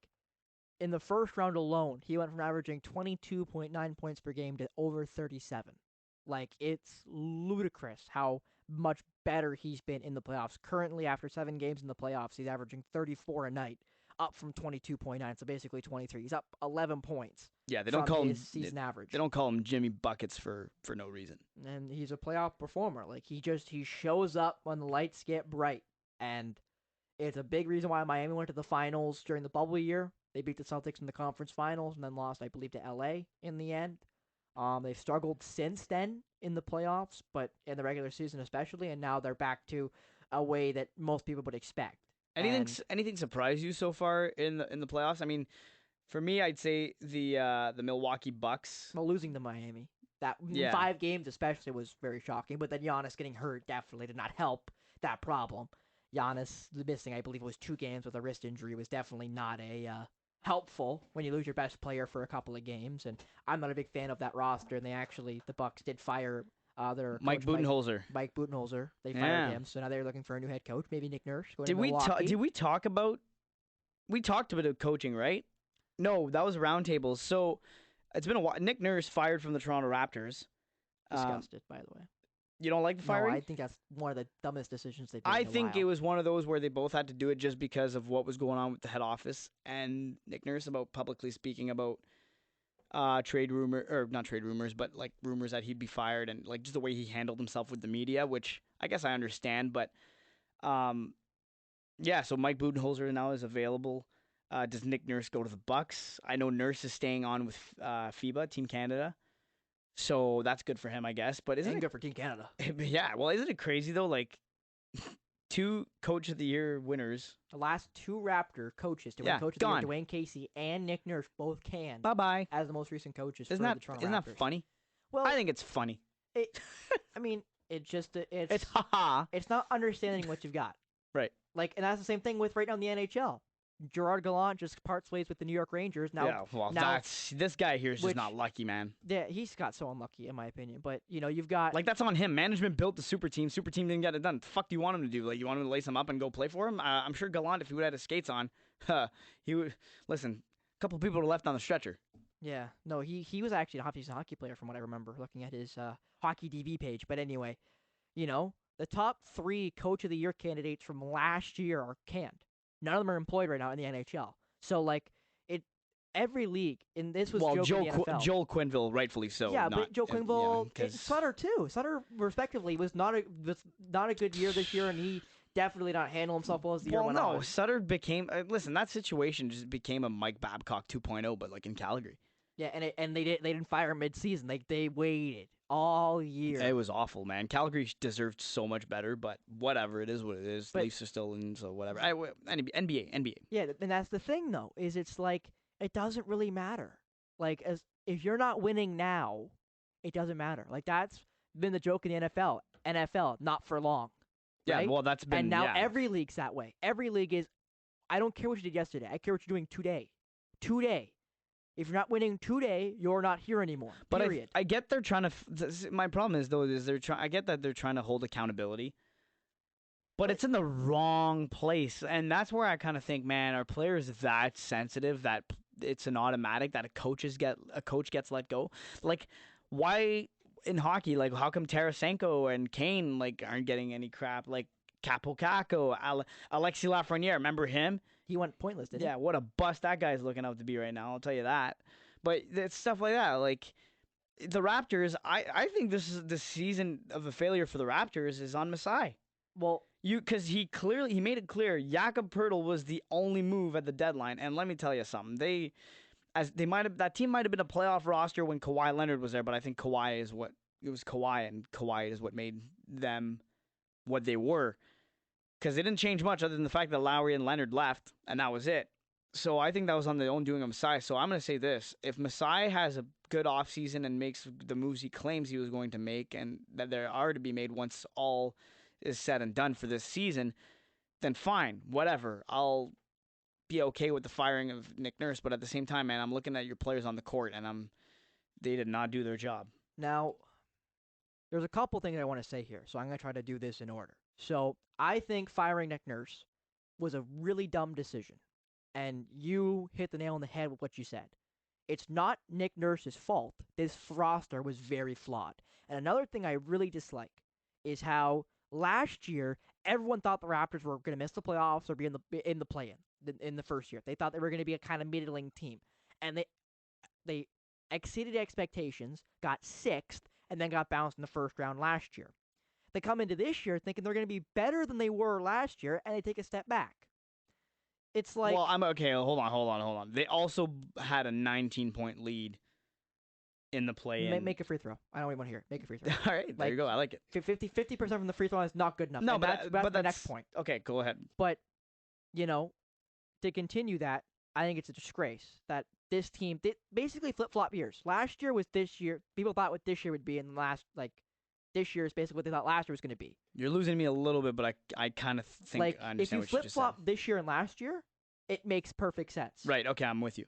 in the first round alone, he went from averaging 22.9 points per game to over 37. Like it's ludicrous how much better he's been in the playoffs. Currently, after 7 games in the playoffs, he's averaging 34 a night, up from 22.9, so basically 23. He's up 11 points Yeah, they don't from call his him season average. they don't call him Jimmy Buckets for no reason. And he's a playoff performer. Like he shows up when the lights get bright, and it's a big reason why Miami went to the finals during the bubble year. They beat the Celtics in the conference finals and then lost, I believe, to LA in the end. They've struggled since then in the playoffs, but in the regular season especially, and now they're back to a way that most people would expect. Anything And anything surprise you so far in the playoffs? I mean, for me, I'd say the Milwaukee Bucks. well, losing to Miami, that in Yeah, 5 games especially was very shocking. But then Giannis getting hurt definitely did not help that problem. Giannis missing, I believe, it was 2 games with a wrist injury was definitely not a helpful when you lose your best player for a couple of games. And I'm not a big fan of that roster. And the Bucks did fire their Mike coach Budenholzer. Mike Budenholzer. They fired Yeah. him, so now they're looking for a new head coach. Maybe Nick Nurse going to Did we Milwaukee. did we talk about we talked about coaching, right? No, that was roundtables. So it's been a while. Nick Nurse fired from the Toronto Raptors. Disgusted, by the way. You don't like the No, firing? I think that's one of the dumbest decisions they've made I in a think while. it was one of those where they both had to do it just because of what was going on with the head office and Nick Nurse about publicly speaking about trade rumor, or not trade rumors, but like rumors that he'd be fired, and like just the way he handled himself with the media, which I guess I understand. But um, yeah, so Mike Budenholzer now is available. Does Nick Nurse go to the Bucks? I know Nurse is staying on with FIBA, Team Canada, so that's good for him, I guess. But isn't And good for Team Canada. it? Yeah, well, isn't it crazy though? Like 2 Coach of the Year winners. The last 2 Raptor coaches to win Yeah, Coach of the gone. Year, Dwayne Casey and Nick Nurse, both can Bye bye. as the most recent coaches Isn't for that the Toronto isn't Raptors. that funny? Well, I think it's funny. it, I mean, it's It's haha. it's not understanding what you've got. Right. Like, and that's the same thing with right now in the NHL. Gerard Gallant just parts ways with the New York Rangers now. Yeah, well, now, this guy here is just which- not lucky, man. Yeah, he's got so unlucky in my opinion. But you've got Like, that's on him. Management built the super team. Super team didn't get it done. The fuck do you want him to do? Like, you want him to lace him up and go play for him? I'm sure Gallant, if he would have had his skates on, he would. Listen, a couple people were left on the stretcher. Yeah, no, he was actually a decent hockey player from what I remember looking at his hockey DB page. But anyway, the top 3 Coach of the Year candidates from last year are canned. None of them are employed right now in the NHL. So like it, every league, and this was Well, joke in the NFL. Joel Quenneville, rightfully so, Yeah, not but Joe yeah, Quenneville and because Sutter too. Sutter, respectively, was not a good year this year, and he definitely not handle himself well as the year well, went no, on. Sutter became listen. That situation just became a Mike Babcock 2.0, but like in Calgary. Yeah, and they didn't fire him mid-season. They waited all year. It was awful, man. Calgary deserved so much better, but whatever. It is what it is. But Leafs are still in, so whatever. NBA. yeah, and that's the thing though, is it's like it doesn't really matter. Like as if you're not winning now, it doesn't matter. Like that's been the joke in the NFL. NFL, not for long. Yeah, Right? well, that's been And now yeah. every league's that way. Every league is I don't care what you did yesterday. I care what you're doing today. Today. If you're not winning today, you're not here anymore. But Period. I get they're trying to. My problem is though is they're trying. I get that they're trying to hold accountability, but it's in the wrong place, and that's where I kind of think, man, are players that sensitive that it's an automatic that a coach gets let go? Like, why in hockey? Like, how come Tarasenko and Kane like aren't getting any crap? Like Capo Caco, Alexis Lafreniere, remember him? He went pointless, didn't Yeah, what a bust that guy's looking out to be right now. I'll tell you that. But it's stuff like that. Like the Raptors, I think this is the season of a failure for the Raptors is on Masai. he? Well, Because he made it clear Jakob Pertl was the only move at the deadline. And let me tell you something. That team might have been a playoff roster when Kawhi Leonard was there, but I think Kawhi is what made them what they were. Because it didn't change much other than the fact that Lowry and Leonard left, and that was it. So I think that was on the own doing of Masai. So I'm going to say this. If Masai has a good offseason and makes the moves he claims he was going to make, and that there are to be made once all is said and done for this season, then fine, whatever. I'll be okay with the firing of Nick Nurse. But at the same time, man, I'm looking at your players on the court, and they did not do their job. now there's a couple things I want to say here, so I'm going to try to do this in order. So I think firing Nick Nurse was a really dumb decision, and you hit the nail on the head with what you said. It's not Nick Nurse's fault. This roster was very flawed. And another thing I really dislike is how last year everyone thought the Raptors were going to miss the playoffs or be in the play-in in the first year. They thought they were going to be a kind of middling team, and they exceeded expectations, got sixth, and then got bounced in the first round last year. They come into this year thinking they're going to be better than they were last year, and they take a step back. It's like, well, I'm okay. Hold on. They also had a 19-point lead in the play-in. make a free throw. I don't even want to hear it. Make a free throw. All right, there you go. I like it. 50% from the free throw line is not good enough. No, and but that's but the next point. Okay, go ahead. But, to continue that, I think it's a disgrace that this team did basically flip-flop years. Last year was this year. People thought what this year would be, and this year is basically what they thought last year was going to be. You're losing me a little bit, but I kind of think I understand if you what you just said. flip-flop this year and last year, it makes perfect sense. Right, okay, I'm with you.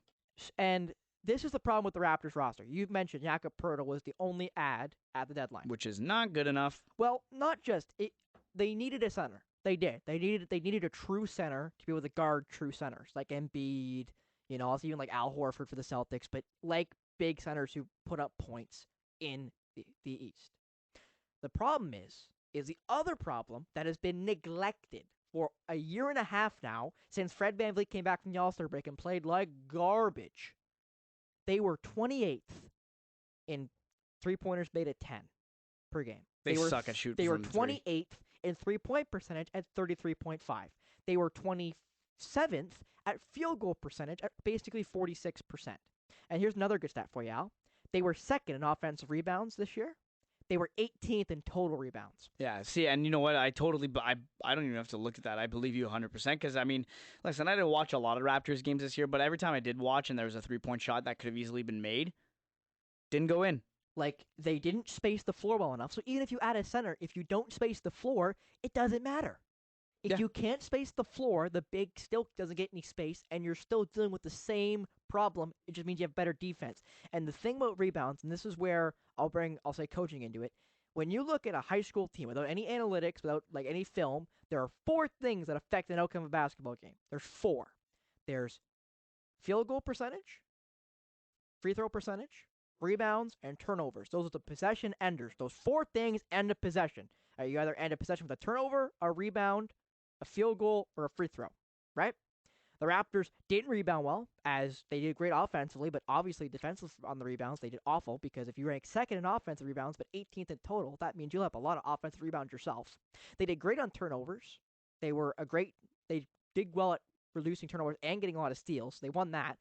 And this is the problem with the Raptors roster. You've mentioned Jakob Pertl was the only ad at the deadline. Which is not good enough. Well, not just it. They needed a center. They did. They needed a true center to be able to guard true centers like Embiid. Also even like Al Horford for the Celtics, but like big centers who put up points in the East. The problem is the other problem that has been neglected for a year and a half now since Fred VanVleet came back from the All-Star break and played like garbage. They were 28th in three-pointers made at 10 per game. They suck at shooting. They were 28th in three-point percentage at 33.5. They were 27th at field goal percentage at basically 46%. And here's another good stat for you, Al. They were second in offensive rebounds this year. They were 18th in total rebounds. Yeah, see, and you know what? I don't even have to look at that. I believe you 100% because, listen, I didn't watch a lot of Raptors games this year, but every time I did watch and there was a three-point shot that could have easily been made, didn't go in. Like, they didn't space the floor well enough. So even if you add a center, if you don't space the floor, it doesn't matter. If you can't space the floor, the big still doesn't get any space, and you're still dealing with the same problem. It just means you have better defense. And the thing about rebounds, and this is where I'll say coaching into it, when you look at a high school team without any analytics, without any film, there are 4 things that affect an outcome of a basketball game. There's 4. There's field goal percentage, free throw percentage, rebounds, and turnovers. Those are the possession enders. Those 4 things end a possession. You either end a possession with a turnover, a rebound, a field goal, or a free throw, right? The Raptors didn't rebound well, as they did great offensively, but obviously defensive on the rebounds, they did awful, because if you rank second in offensive rebounds but 18th in total, that means you'll have a lot of offensive rebounds yourself. They did great on turnovers. They did well at reducing turnovers and getting a lot of steals. They won that.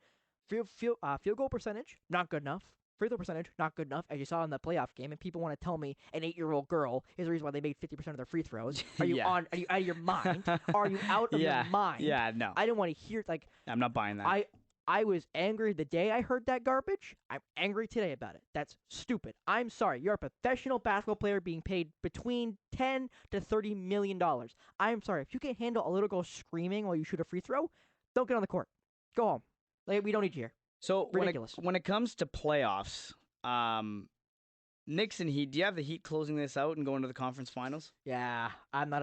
Field goal percentage, not good enough. Free throw percentage, not good enough, as you saw in the playoff game. And people want to tell me an 8-year-old girl is the reason why they made 50% of their free throws. Are you Yeah. Are you out of your mind? Are you out of Yeah. your mind? Yeah, no. I didn't want to hear I'm not buying that. I was angry the day I heard that garbage. I'm angry today about it. That's stupid. I'm sorry. You're a professional basketball player being paid between $10 to $30 million. I'm sorry. If you can't handle a little girl screaming while you shoot a free throw, don't get on the court. Go home. We don't need you here. So Ridiculous. when it comes to playoffs, Knicks and Heat, do you have the Heat closing this out and going to the conference finals? Yeah, I'm not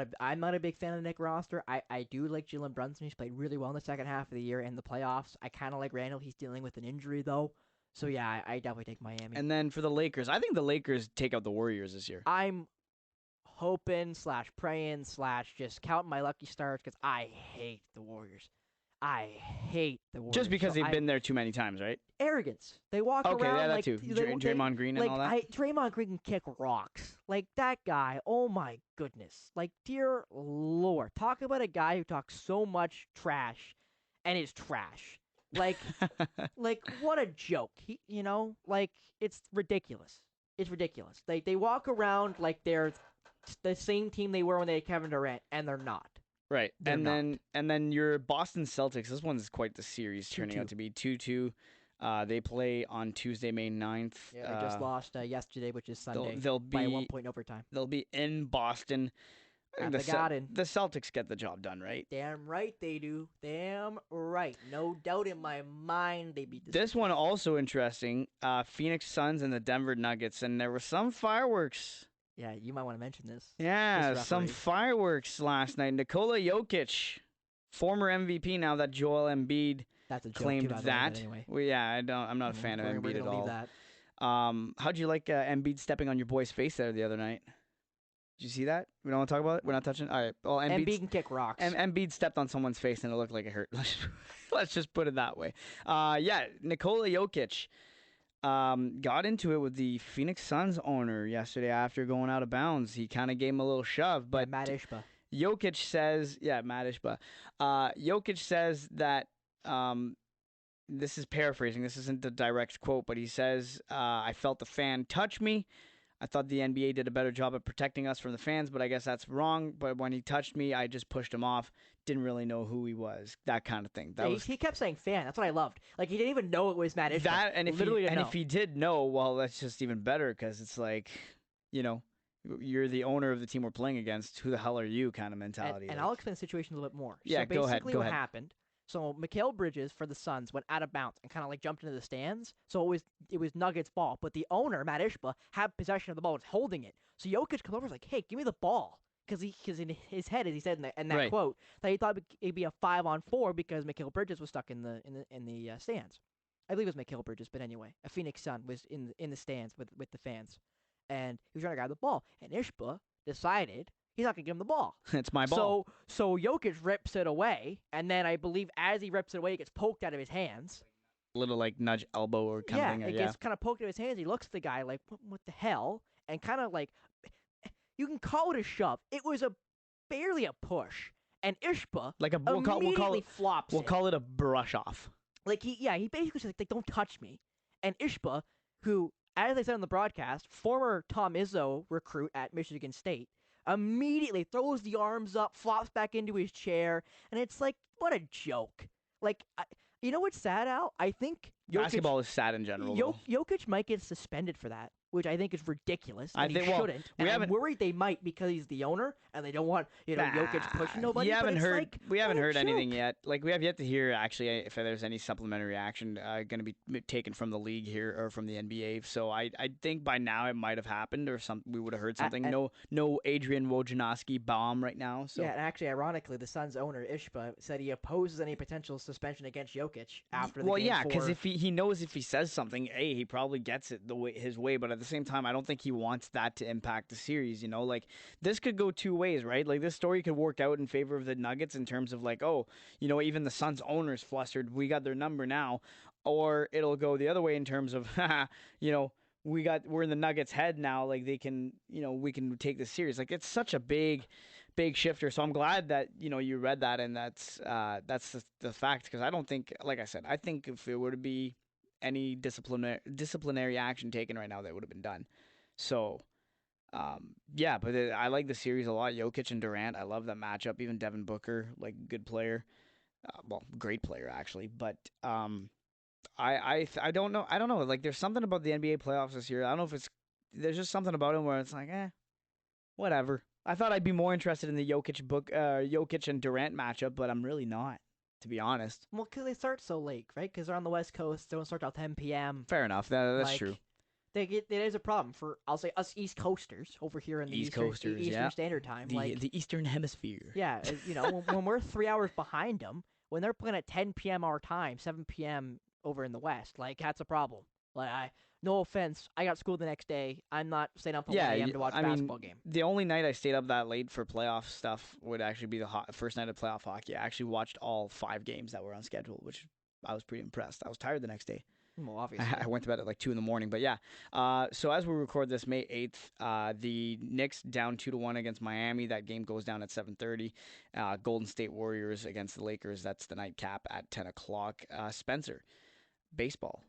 a big fan of the Knick roster. I do like Jalen Brunson. He's played really well in the second half of the year and the playoffs. I kind of like Randall. He's dealing with an injury though. So yeah, I definitely take Miami. And then for the Lakers, I think the Lakers take out the Warriors this year. I'm hoping / praying / just counting my lucky stars, because I hate the Warriors. I hate the Warriors. Just because they've been there too many times, right? Arrogance. They walk around yeah, that like too. Draymond Green and all that. Draymond Green can kick rocks. Like that guy. Oh my goodness. Like, dear Lord, talk about a guy who talks so much trash and is trash. Like, what a joke. It's ridiculous. It's ridiculous. They walk around like they're the same team they were when they had Kevin Durant, and they're not. Right. They're and then your Boston Celtics, this one's quite the series, turning 2-2. out to be 2-2. They play on Tuesday, May 9th. Yeah, they just lost yesterday, which is Sunday, They'll be by 1 point overtime. They'll be in Boston. At the the Garden. The Celtics get the job done, right? Damn right they do. Damn right. No doubt in my mind they beat the This one also interesting. Phoenix Suns and the Denver Nuggets, and there were some fireworks. Yeah, you might want to mention this. Yeah, This some referee. fireworks last night. Nikola Jokic, former MVP, now that Joel Embiid That's a joke claimed too, by the way, that. but anyway. Well, yeah, I'm not a fan of We're Embiid at gonna leave all. that. How'd you like Embiid stepping on your boy's face there the other night? Did you see that? We don't want to talk about it? We're not touching? All right. Well, Embiid can kick rocks. Embiid stepped on someone's face and it looked like it hurt. Let's just put it that way. Yeah, Nikola Jokic got into it with the Phoenix Suns owner yesterday after going out of bounds. He kind of gave him a little shove, but Matt Ishba. Jokic says, Matt Ishba. Jokic says that, this is paraphrasing, this isn't the direct quote, but he says, I felt the fan touch me. I thought the NBA did a better job at protecting us from the fans, but I guess that's wrong. But when he touched me, I just pushed him off. Didn't really know who he was. That kind of thing. He kept saying fan. That's what I loved. Like, he didn't even know it was Matt Ishba. That, and if he did know, well, that's just even better, because it's like, you're the owner of the team we're playing against. Who the hell are you? Kind of mentality. And I'll explain the situation a little bit more. Yeah, so go ahead. basically what happened. So Mikal Bridges for the Suns went out of bounds and kind of like jumped into the stands. So it was Nuggets ball, but the owner Matt Ishba had possession of the ball, was holding it. So Jokic comes over and was like, "Hey, give me the ball," because in his head, as he said in that quote, that he thought it'd be a 5-on-4 because Mikal Bridges was stuck in the stands. I believe it was Mikal Bridges, but anyway, a Phoenix Sun was in the stands with the fans, and he was trying to grab the ball, and Ishba decided he's not going to give him the ball. It's my ball. So Jokic rips it away, and then I believe as he rips it away, it gets poked out of his hands. A little like nudge elbow or kind of thing. It gets kind of poked out of his hands. He looks at the guy like, what the hell? And kind of like, you can call it a shove. It was barely a push. And Ishba immediately flops We'll call it a brush off. Like, he basically said, like, don't touch me. And Ishba, who, as I said on the broadcast, former Tom Izzo recruit at Michigan State, immediately throws the arms up, flops back into his chair, and it's like, what a joke. Like, you know what's sad, Al? I think basketball is sad in general. Jokic might get suspended for that, which I think is ridiculous. And he shouldn't. And I'm worried they might because he's the owner and they don't want Jokic pushing nobody. We haven't heard anything yet. Like, we have yet to hear actually if there's any supplementary action going to be taken from the league here or from the NBA. So I think by now it might have happened or we would have heard something. No Adrian Wojnarowski bomb right now. So yeah, and actually, ironically, the Suns owner Ishba said he opposes any potential suspension against Jokic after the game. Well, yeah, because if he knows if he says something, he probably gets it his way, but at the the same time, I don't think he wants that to impact the series. Like this could go two ways, right? Like this story could work out in favor of the Nuggets in terms of like, oh, even the Suns owners flustered, we got their number now, or it'll go the other way in terms of, you know. We're in the Nuggets' head now. Like they can, we can take this series. Like it's such a big shifter. So I'm glad that you read that, and that's the fact, because I don't think, like I said, I think if it were to be any disciplinary action taken right now, that would have been done. So yeah, but I like the series a lot. Jokic and Durant, I love that matchup. Even Devin Booker, like good player, well, great player actually. But I don't know. I don't know. Like there's something about the NBA playoffs this year. I don't know if there's just something about them where it's like, whatever. I thought I'd be more interested in the Jokic and Durant matchup, but I'm really not, to be honest. Well, because they start so late, right? Because they're on the West Coast. They don't start till 10 p.m. Fair enough. That's Like, true. There's a problem for, I'll say, us East Coasters over here in the Eastern Standard Time. The Eastern Hemisphere. Yeah, when we're 3 hours behind them, when they're playing at 10 p.m. our time, 7 p.m. over in the West, like that's a problem. Like no offense, I got school the next day. I'm not staying up till 1 a.m. to watch a basketball game. The only night I stayed up that late for playoff stuff would actually be the first night of playoff hockey. I actually watched all 5 games that were on schedule, which I was pretty impressed. I was tired the next day. Well, obviously. I went to bed at like 2 a.m. But yeah, so as we record this, May 8th, the Knicks down 2-1 against Miami. That game goes down at 7:30. Golden State Warriors against the Lakers. That's the nightcap at 10 o'clock. Spencer, baseball.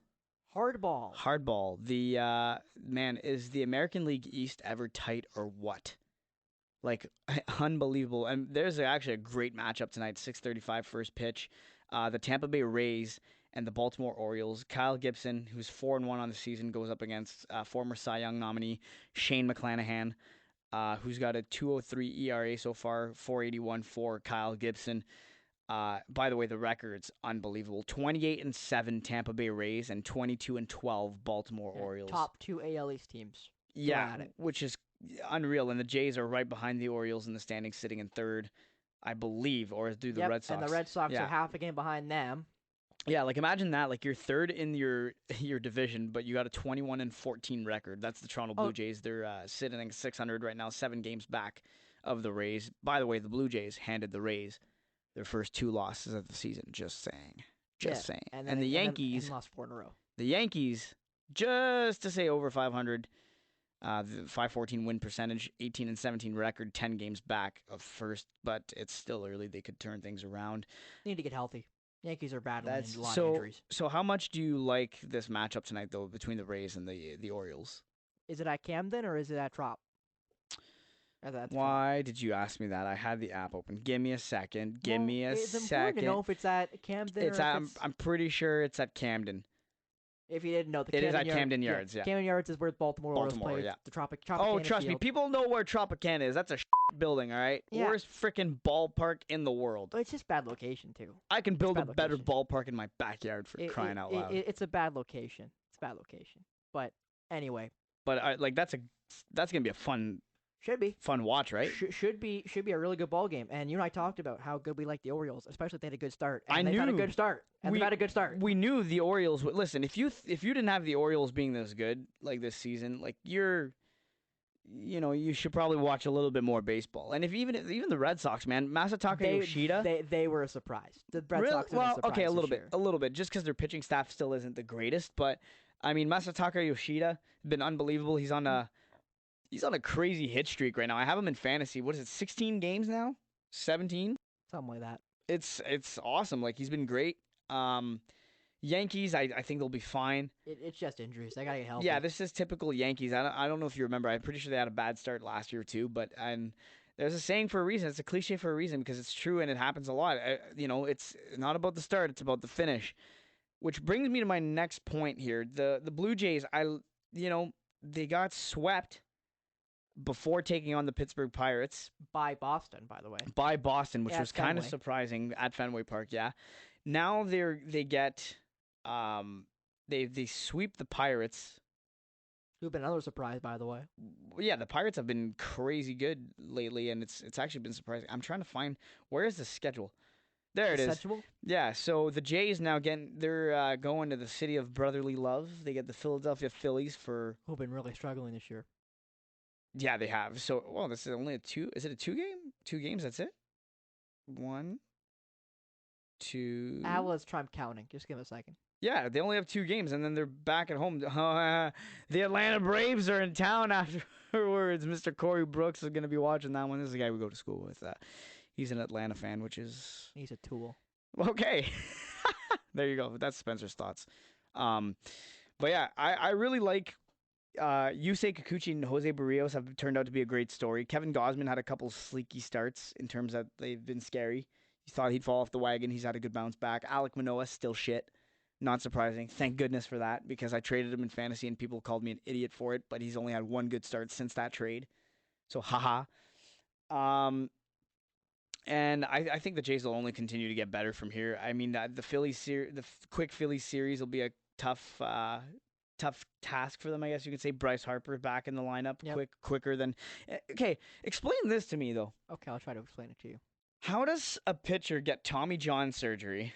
Hardball. The man, is the American League East ever tight or what? Like unbelievable. And there's actually a great matchup tonight. 6:35 first pitch. The Tampa Bay Rays and the Baltimore Orioles. Kyle Gibson, who's 4-1 on the season, goes up against former Cy Young nominee Shane McClanahan, who's got a 2.03 ERA so far, 4.81 for Kyle Gibson. By the way, the record's unbelievable. 28-7 Tampa Bay Rays and 22-12 Baltimore Orioles. Top 2 AL East teams. Yeah, which is unreal. And the Jays are right behind the Orioles in the standings, sitting in third, I believe, or do the Red Sox. And the Red Sox are half a game behind them. Yeah, like imagine that. Like you're third in your division, but you got a 21-14 record. That's the Toronto Blue Jays. They're sitting at 600 right now, 7 games back of the Rays. By the way, the Blue Jays handed the Rays their first 2 losses of the season. Just saying. Saying. And the Yankees lost 4 in a row. The Yankees, just to say, over 500. The 514 win percentage, 18-17 record, 10 games back of first, but it's still early. They could turn things around. They need to get healthy. Yankees are battling a lot of injuries. So how much do you like this matchup tonight, though, between the Rays and the Orioles? Is it at Camden or is it at Trop? Why did you ask me that? I had the app open. Give me a second. It's important to know if it's at Camden I'm pretty sure it's at Camden. If you didn't know, it is at Camden Yards. Yeah, Camden Yards is where Baltimore Orioles play. Yeah. The Tropicana Oh, trust field. me, people know where Tropicana is. That's a building, all right. Yeah. Worst freaking ballpark in the world. But it's just bad location too. I can build a better ballpark in my backyard for crying out loud. It's a bad location. It's a bad location. But anyway. But like that's gonna be a fun. Should be fun watch, right? Should be a really good ball game. And you and I talked about how good we like the Orioles, especially if they had a good start. And they've had a good start. They've had a good start. We knew the Orioles would listen. If you didn't have the Orioles being this good like this season, like you should probably watch a little bit more baseball. And if even the Red Sox, man, Masataka Yoshida, they were a surprise. The Red Sox were a surprise. Okay, a little bit, just because their pitching staff still isn't the greatest. But I mean, Masataka Yoshida has been unbelievable. He's on a crazy hit streak right now. I have him in fantasy. What is it, 16 games now? 17? Something like that. It's awesome. Like, he's been great. Yankees, I think they'll be fine. It's just injuries. They got to get healthy. Yeah, this is typical Yankees. I don't know if you remember. I'm pretty sure they had a bad start last year, too. And there's a saying for a reason. It's a cliche for a reason because it's true and it happens a lot. It's not about the start. It's about the finish. Which brings me to my next point here. The Blue Jays, they got swept before taking on the Pittsburgh Pirates. By Boston, by the way. By Boston, which was kind of surprising at Fenway Park, yeah. Now they get they sweep the Pirates. Who've been another surprise, by the way. Yeah, the Pirates have been crazy good lately, and it's actually been surprising. I'm trying to find, where is the schedule? There The it is. schedule. Yeah, so the Jays now they're going to the city of brotherly love. They get the Philadelphia Phillies for Who've been really struggling this year. yeah, they have. So well, this is only a two. Is it a two game? Two games. That's it. One, two. Let's try counting. Just give it a second. Yeah, they only have two games, and then they're back at home. The Atlanta Braves are in town afterwards. Mr. Corey Brooks is going to be watching that one. This is the guy we go to school with. He's an Atlanta fan, which is He's a tool. okay. There you go. That's Spencer's thoughts. But yeah, I really like Yusei Kikuchi and Jose Barrios have turned out to be a great story. Kevin Gausman had a couple sleeky starts in terms that they've been scary. You thought he'd fall off the wagon. He's had a good bounce back. Alek Manoah still shit. Not surprising. Thank goodness for that because I traded him in fantasy and people called me an idiot for it. But he's only had one good start since that trade. So haha. And I think the Jays will only continue to get better from here. I mean, the quick Phillies series will be a tough task for them. I guess you could say Bryce Harper back in the lineup, Yep. quicker than. Okay, explain this to me though. Okay, I'll try to explain it to you. How does a pitcher get Tommy John surgery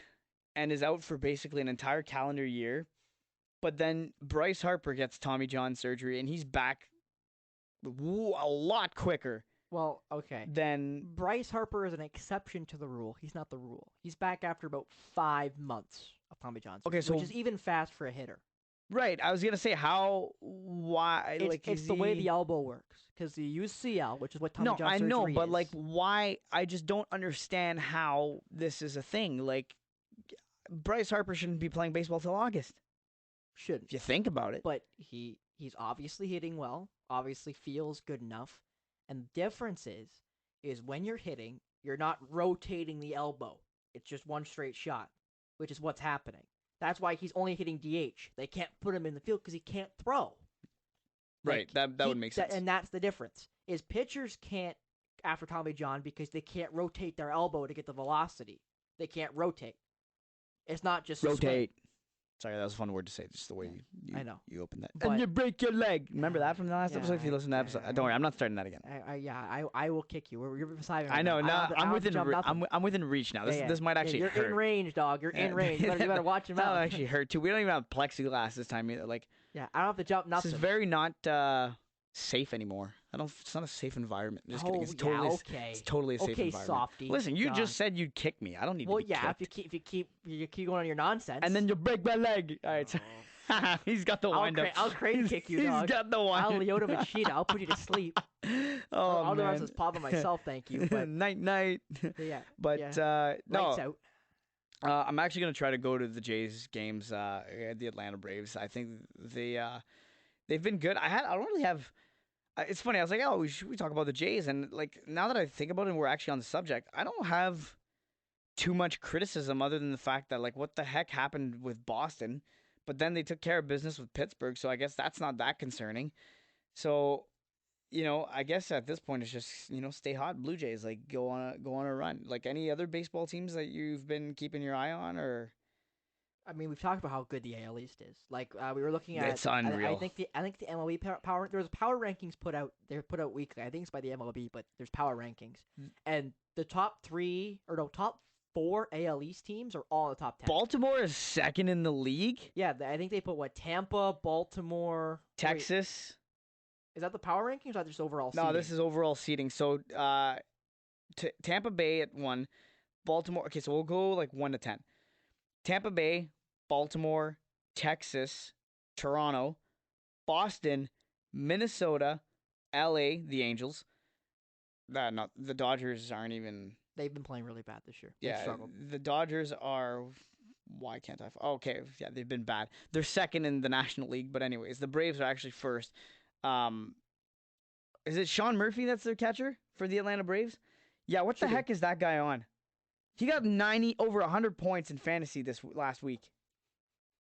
and is out for basically an entire calendar year, but then Bryce Harper gets Tommy John surgery and he's back a lot quicker? Well, okay. Than Bryce Harper is an exception to the rule. He's not the rule. He's back after about 5 months of Tommy John surgery, which is even fast for a hitter. Right, I was gonna say why it's the way the elbow works because the UCL, which is what Tommy John surgery is. No, I know, but like why? I just don't understand how this is a thing. Like Bryce Harper shouldn't be playing baseball till August. Shouldn't. If you think about it, but he's obviously hitting well. Obviously feels good enough, and the difference is when you're hitting, you're not rotating the elbow. It's just one straight shot, which is what's happening. That's why he's only hitting DH. They can't put him in the field because he can't throw. Right, that would make sense. And that's the difference. Is pitchers can't, after Tommy John, because they can't rotate their elbow to get the velocity. They can't rotate. It's not just rotate. Sorry, that was a fun word to say. Just the way I know. You open that. And you break your leg. Remember that from the last episode? If you listen to that episode. Don't worry, I'm not starting that again. I will kick you. You're beside me. I know. I'm within reach now. This might actually hurt. You're in range, dog. You're in range. You better watch your mouth. That'll actually hurt too. We don't even have plexiglass this time either. Like. Yeah, I don't have to jump nothing. This is very not safe anymore. It's not a safe environment. I'm just kidding. It's totally a safe environment. Okay, softy. Listen, you just said you'd kick me. I don't need to be kicked. Well, yeah, if you keep going on your nonsense. And then you break my leg. All right. So he's got the wind up. I'll crane kick you, dog. He's got the wind. I'll Leota Machida. I'll put you to sleep. I'll do the rest of this pop on myself, thank you. But night. Yeah. But no. Lights out. I'm actually going to try to go to the Jays games, the Atlanta Braves. I think they've been good. I don't really have. It's funny. I was like, oh, we talk about the Jays, and like now that I think about it, and we're actually on the subject. I don't have too much criticism other than the fact that like what the heck happened with Boston, but then they took care of business with Pittsburgh, so I guess that's not that concerning. So, I guess at this point it's just stay hot, Blue Jays. Like go on a run. Like any other baseball teams that you've been keeping your eye on, or. I mean, we've talked about how good the AL East is. Like we were looking at, it's unreal. I think the MLB power. There's power rankings put out. They're put out weekly. I think it's by the MLB, but there's power rankings, and the top 4 AL East teams are all in the top 10. Baltimore is second in the league. Yeah, I think they put Tampa, Baltimore, Texas. Is that the power rankings or just overall seeding? No, this is overall seeding. So Tampa Bay at 1, Baltimore. Okay, so we'll go like 1 to 10. Tampa Bay, Baltimore, Texas, Toronto, Boston, Minnesota, LA, the Angels. The Dodgers aren't even. They've been playing really bad this year. Yeah, the Dodgers are. Why can't I? Okay, yeah, they've been bad. They're second in the National League, but anyways, the Braves are actually first. Is it Sean Murphy that's their catcher for the Atlanta Braves? Yeah, what the heck is that guy on? He got over 100 points in fantasy this last week.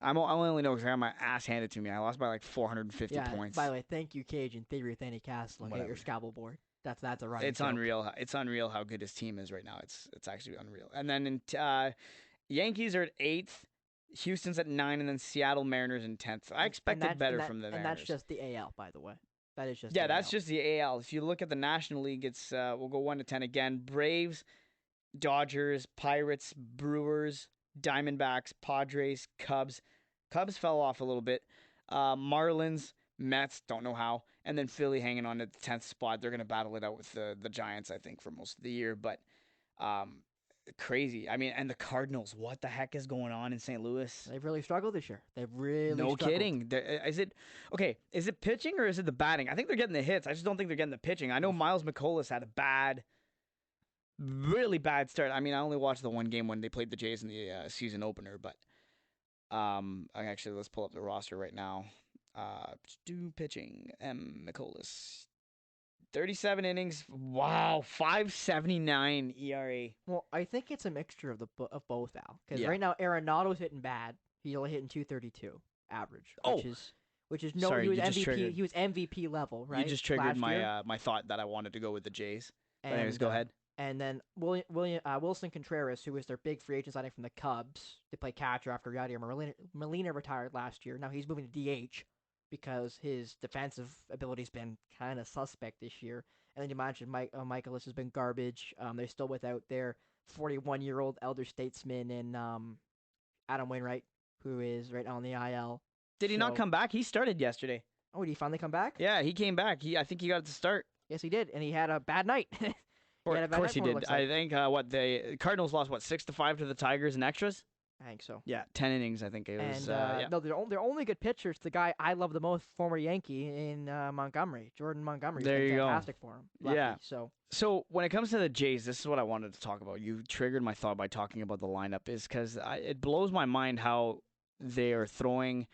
I only know because I got my ass handed to me. I lost by like 450 points. By the way, thank you, Cajun Theory with Andy Castle. Get your Scrabble board. That's a running It's joke. Unreal. It's unreal how good his team is right now. It's actually unreal. And then Yankees are at 8th, Houston's at 9, and then Seattle Mariners in 10th. I expected better from the Mariners. And that's just the AL, by the way. That is just that's just the AL. If you look at the National League, it's we'll go 1 to 10 again. Braves, Dodgers, Pirates, Brewers, Diamondbacks, Padres, Cubs. Cubs fell off a little bit. Marlins, Mets, don't know how, and then Philly hanging on at the 10th spot. They're gonna battle it out with the Giants, I think, for most of the year. But um, crazy. I mean, and the Cardinals. What the heck is going on in St. Louis? They've really struggled this year. They've really No struggled. kidding. Is it okay? Is it pitching or is it the batting? I think they're getting the hits. I just don't think they're getting the pitching. I know Miles McCollum had a really bad start. I mean, I only watched the one game when they played the Jays in the season opener, but let's pull up the roster right now. Do pitching McCollum, 37 innings. Wow, 5.79 ERA. Well, I think it's a mixture of of both, Al. Because Yeah. right now Arenado's hitting bad. He's only hitting 232 average, Oh. which is no. Sorry, he was you just MVP. triggered- He was MVP level, right? You just triggered last year. my thought that I wanted to go with the Jays. But And, anyways, go ahead. And then Wilson Contreras, who was their big free agent signing from the Cubs to play catcher after Yadier Molina retired last year. Now he's moving to DH because his defensive ability's been kind of suspect this year. And then you mentioned Michaelis has been garbage. They're still without their 41-year-old elder statesman in Adam Wainwright, who is right now on the IL. Did he not come back? He started yesterday. Oh, did he finally come back? Yeah, he came back. I think he got to start. Yes, he did, and he had a bad night. Of course he did. I think the Cardinals lost 6-5 to the Tigers in extras. I think so. Yeah, 10 innings. I think it was. And no, they're only good pitchers. The guy I love the most, former Yankee in Montgomery, Jordan Montgomery. There you go. Fantastic for him. Lefty, Yeah. So when it comes to the Jays, this is what I wanted to talk about. You triggered my thought by talking about the lineup, is because it blows my mind how they are throwing.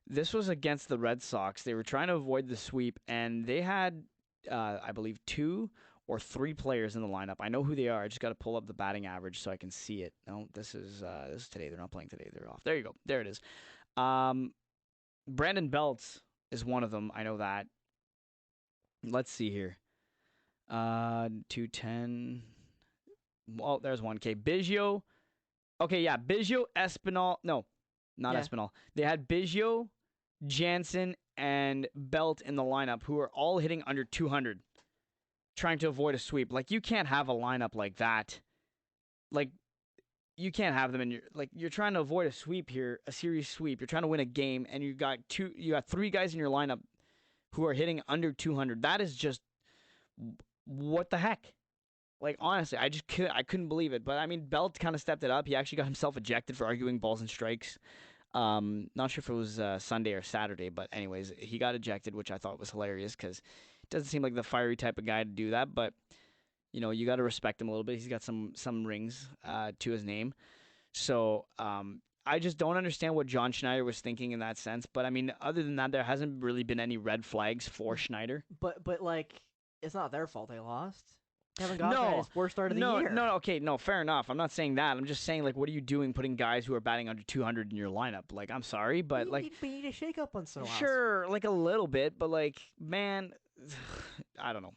This was against the Red Sox. They were trying to avoid the sweep, and they had, I believe, 2 or 3 players in the lineup. I know who they are. I just got to pull up the batting average so I can see it. No, this is today. They're not playing today. They're off. There you go. There it is. Brandon Belts is one of them. I know that. Let's see here. 210. Well, there's one. Okay, Biggio. Okay, yeah, Biggio, Espinal. No, not Yeah. Espinal. They had Biggio, Jansen, and Belt in the lineup, who are all hitting under 200. Trying to avoid a sweep. Like, you can't have a lineup like that. Like, you can't have them in your, like, you're trying to avoid a sweep here, a series sweep. You're trying to win a game, and you got 3 guys in your lineup who are hitting under 200. That is just, what the heck? Like, honestly, I couldn't believe it. But I mean, Belt kind of stepped it up. He actually got himself ejected for arguing balls and strikes. Not sure if it was Sunday or Saturday, but anyways, he got ejected, which I thought was hilarious because doesn't seem like the fiery type of guy to do that, but you got to respect him a little bit. He's got some rings to his name. So I just don't understand what John Schneider was thinking in that sense. But I mean, other than that, there hasn't really been any red flags for Schneider. But like, it's not their fault they lost. Kevin Gausman had his worst start of the year. No, fair enough. I'm not saying that. I'm just saying, like, what are you doing putting guys who are batting under 200 in your lineup? Like, I'm sorry, but we need a shake up on some. Sure, like a little bit, but like, man, I don't know.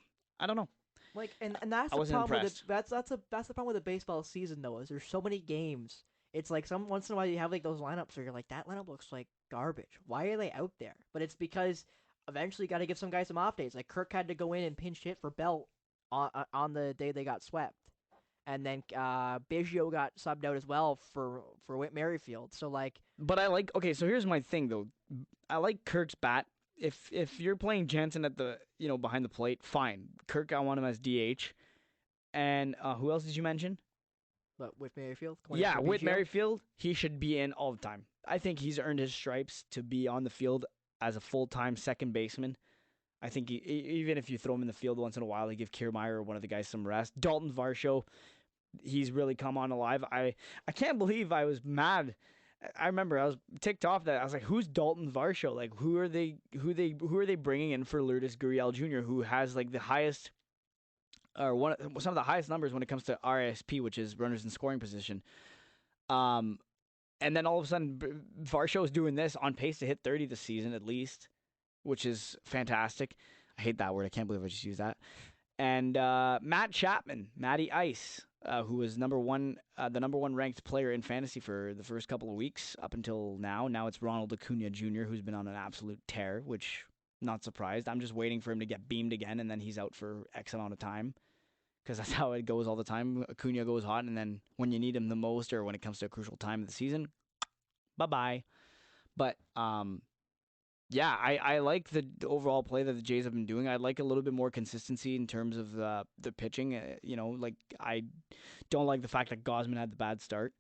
Like, and that's the problem with it. That's the problem with the baseball season though, is there's so many games. It's like once in a while you have like those lineups where you're like, that lineup looks like garbage. Why are they out there? But it's because eventually you got to give some guys some off days. Like Kirk had to go in and pinch hit for Belt on the day they got swept, and then Biggio got subbed out as well for Whit Merrifield. So like, but so here's my thing though. I like Kirk's bat. If you're playing Jansen at the behind the plate, fine. Kirk, I want him as DH. And who else did you mention? But Whit Merrifield. Yeah, Whit Merrifield. He should be in all the time. I think he's earned his stripes to be on the field as a full-time second baseman. I think even if you throw him in the field once in a while, they give Kiermaier or one of the guys some rest. Dalton Varsho, he's really come on alive. I can't believe I was mad. I remember I was ticked off that I was like, "Who's Dalton Varsho? Like, who are they bringing in for Lourdes Gurriel Jr., who has like the highest, or some of the highest numbers when it comes to RSP, which is runners in scoring position." And then all of a sudden, Varsho is doing this, on pace to hit 30 this season at least, which is fantastic. I hate that word. I can't believe I just used that. And Matt Chapman, Matty Ice, who was the number one ranked player in fantasy for the first couple of weeks up until now. Now it's Ronald Acuna Jr., who's been on an absolute tear, which, not surprised. I'm just waiting for him to get beamed again, and then he's out for X amount of time because that's how it goes all the time. Acuna goes hot, and then when you need him the most, or when it comes to a crucial time of the season, bye bye. But yeah, I like the overall play that the Jays have been doing. I like a little bit more consistency in terms of the pitching. Like I don't like the fact that Gosman had the bad start,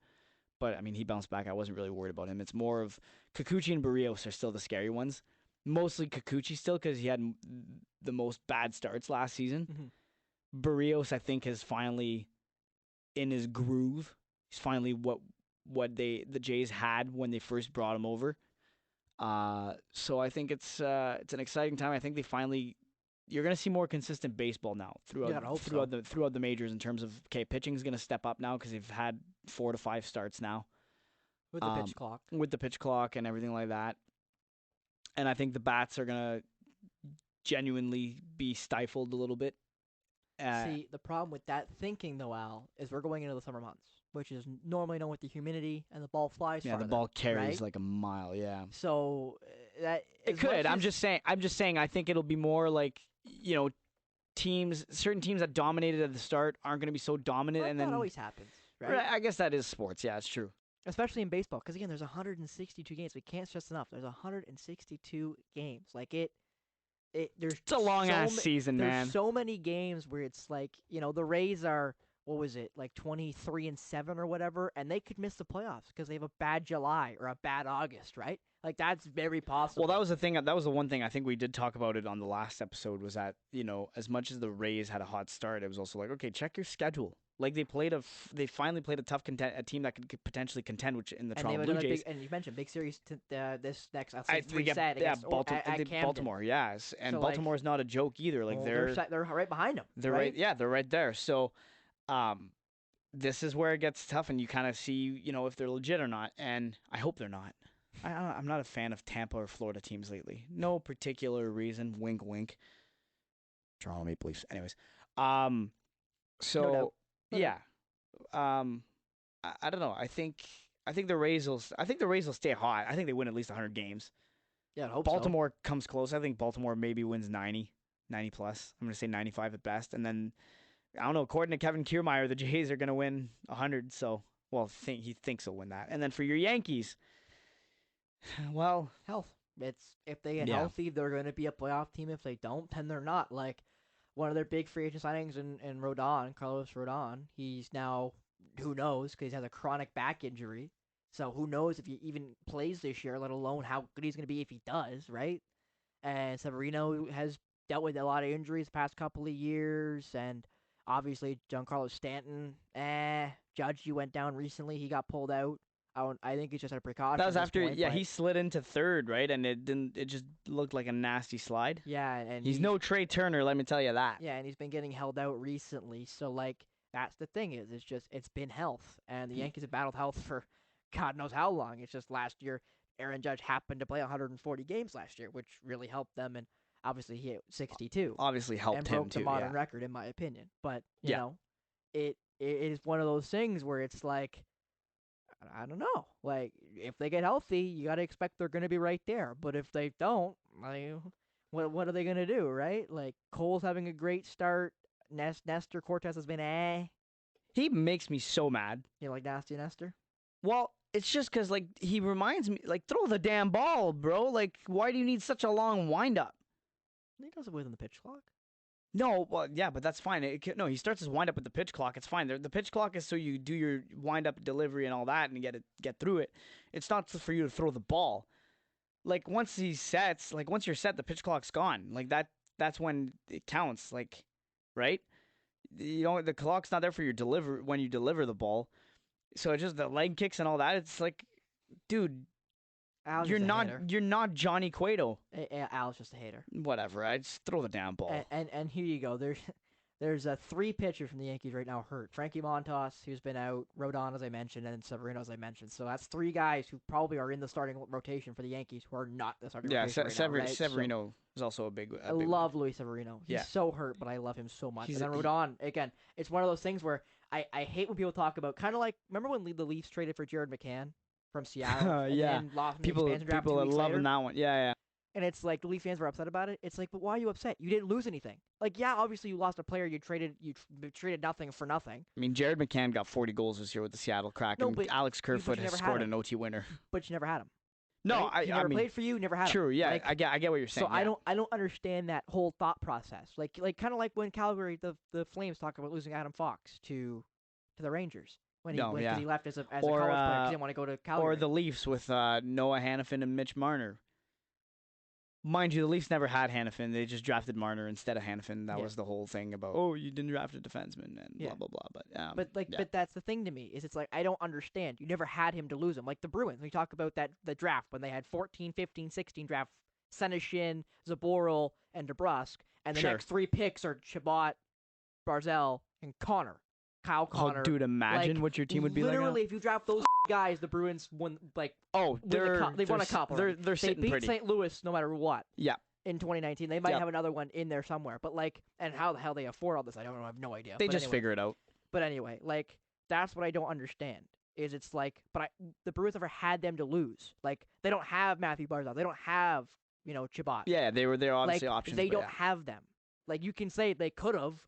but I mean he bounced back. I wasn't really worried about him. It's more of Kikuchi and Barrios are still the scary ones. Mostly Kikuchi still because he had the most bad starts last season. Mm-hmm. Barrios, I think, is finally in his groove. He's finally what the Jays had when they first brought him over. So I think it's an exciting time. I think they finally you're gonna see more consistent baseball now throughout the majors in terms of pitching's gonna step up now because they've had 4 to 5 starts now With the pitch clock. with the pitch clock and everything like that. And I think the bats are gonna genuinely be stifled a little bit. See, the problem with that thinking, though, Al, is we're going into the summer months, which is normally known with the humidity and the ball flies. Yeah, farther, the ball carries right? like a mile. Yeah, So that it could. I'm just saying. I think it'll be more like certain teams that dominated at the start aren't going to be so dominant, and that then always happens, right? I guess that is sports. Yeah, it's true. Especially in baseball, because again, there's 162 games. We can't stress enough. There's 162 games. Like It's a long ass season, man. There's so many games where it's like the Rays are what was it like 23-7 or whatever, and they could miss the playoffs because they have a bad July or a bad August, right? Like that's very possible. Well, that was the thing. That was the one thing I think we did talk about it on the last episode was that as much as the Rays had a hot start, it was also like, okay, check your schedule. Like they finally played a tough a team that could potentially contend, which in the Toronto Blue Jays. And you mentioned big series this next. Baltimore, yes, and so Baltimore is not a joke either. Like they're right behind them. They're right, yeah, they're right there. So, this is where it gets tough, and you kind of see if they're legit or not. And I hope they're not. I'm not a fan of Tampa or Florida teams lately. No particular reason. Wink, wink. Toronto Maple Leafs. Anyways, so. No doubt. Yeah. I don't know. I think the Rays will stay hot. I think they win at least 100 games. Yeah, I hope Baltimore comes close. I think Baltimore maybe wins 90 plus. I'm going to say 95 at best. And then I don't know, according to Kevin Kiermaier, the Jays are going to win 100, so he thinks he'll win that. And then for your Yankees, well, health. It's if they get healthy, they're going to be a playoff team. If they don't, then they're not. Like one of their big free agent signings in Carlos Rodon, he's now, who knows, because he has a chronic back injury. So who knows if he even plays this year, let alone how good he's going to be if he does, right? And Severino has dealt with a lot of injuries the past couple of years, and obviously Giancarlo Stanton, Judge, you went down recently. He got pulled out. I think it's just a precaution. That was after, he slid into third, right? And it just looked like a nasty slide. Yeah, and he's no Trey Turner, let me tell you that. Yeah, and he's been getting held out recently. So, that's the thing it's been health. And the Yankees have battled health for God knows how long. It's just last year, Aaron Judge happened to play 140 games last year, which really helped them. And obviously, he hit 62. Obviously helped and him, broke the modern record, in my opinion. But, you know, it is one of those things where it's like, I don't know. Like, if they get healthy, you got to expect they're going to be right there. But if they don't, what are they going to do, right? Like, Cole's having a great start. Nestor Cortez has been He makes me so mad. You like Nasty Nestor? Well, it's just because, he reminds me, throw the damn ball, bro. Like, why do you need such a long wind-up? He does it within the pitch clock. No, well, yeah, but that's fine. He starts his wind-up with the pitch clock. It's fine. The pitch clock is so you do your wind-up delivery and all that and get through it. It's not for you to throw the ball. Once he sets, once you're set, the pitch clock's gone. That's when it counts, right? The clock's not there for your when you deliver the ball. So it's just the leg kicks and all that. It's dude, you're not Johnny Cueto. Al's just a hater. Whatever. I just throw the damn ball. And here you go. There's 3 pitchers from the Yankees right now hurt. Frankie Montas, who's been out, Rodon, as I mentioned, and Severino, as I mentioned. So that's 3 guys who probably are in the starting rotation for the Yankees who are not the starting rotation right now, right? Severino is also a big I love Luis Severino. He's so hurt, but I love him so much. And then Rodon, again, it's one of those things where I hate when people talk about, kind of remember when the Leafs traded for Jared McCann from Seattle? Yeah. And lost people are loving that one. Yeah. And it's like the Leaf fans were upset about it. It's like, but why are you upset? You didn't lose anything. Like, yeah, obviously you lost a player. You traded nothing for nothing. I mean, Jared McCann got 40 goals this year with the Seattle No, Kraken. but Alex Kerfoot you has never had scored him. an OT winner. But you never had him, No, right? He I never mean, played for you. Never had him. true, yeah, Like, I get what you're saying. so I don't understand that whole thought process. Like kind of like when Calgary the Flames talk about losing Adam Fox to the Rangers when No, because yeah. he left as a Or, college player because he didn't want to go to Calgary. Or the Leafs with Noah Hannafin and Mitch Marner. Mind you, the Leafs never had Hannafin. They just drafted Marner instead of Hannafin. That Yeah. was the whole thing about, oh, you didn't draft a defenseman and Yeah. blah, blah, blah. But yeah. but that's the thing to me is it's like I don't understand. You never had him to lose him. Like the Bruins, we talk about the draft when they had 14, 15, 16 draft Senyshyn, Zaboral, and DeBrusque, and the Sure. next 3 picks are Chabot, Barzell, and Connor. Kyle Connor. Oh, dude, imagine like, what your team would be like. Literally, if you draft those guys, the Bruins won they've won a cup. They're They sitting beat pretty. St. Louis no matter what. Yeah. In 2019, they might Yep. have another one in there somewhere. But like, and how the hell they afford all this, I don't know. I have no idea. They But just anyway. figure it out. But anyway, like that's what I don't understand. Is it's like, the Bruins never had them to lose. Like they don't have Matthew Barzal. They don't have Chabot. Yeah, they're obviously Like options. they but don't yeah. have them. Like you can say they could have,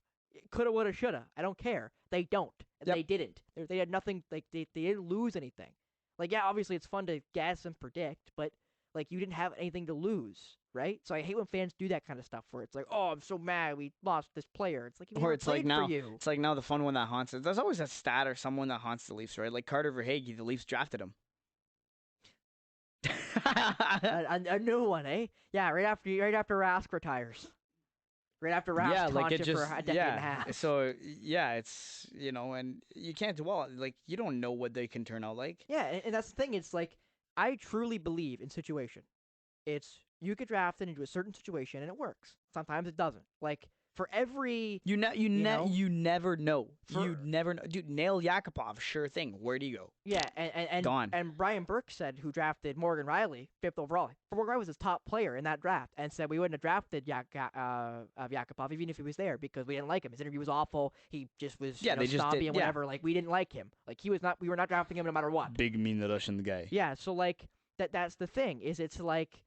woulda, shoulda. I don't care. They don't. Yep. They didn't. They had nothing. Like they didn't lose anything. Like yeah, obviously it's fun to guess and predict, but like you didn't have anything to lose, right? So I hate when fans do that kind of stuff where it's like, oh, I'm so mad we lost this player. It's like he Or never it's like played now, for you. it's like now the fun one that haunts it. There's always a stat or someone that haunts the Leafs, right? Like Carter Verhaeghe, the Leafs drafted him. a new one, eh? Yeah, right after Rask retires. Right after Rask yeah, like taunts it you just for a decade and a half. So yeah, it's and you can't dwell like you don't know what they can turn out like. Yeah, and that's the thing. It's like I truly believe in situation. It's you get drafted into a certain situation and it works. Sometimes it doesn't. Like for every You know? never know. You For- never know. Dude, Nail Yakupov, sure thing. Where do you go? yeah, and Gone. and Brian Burke said who drafted Morgan Riley 5th overall. Morgan Riley was his top player in that draft, and said we wouldn't have drafted Yakupov even if he was there because we didn't like him. His interview was awful. He just was Yeah, they just snobby did- and yeah. whatever. Like we didn't like him. Like he was not. We were not drafting him no matter what. Big mean the Russian guy. Yeah, so like that's the thing is it's like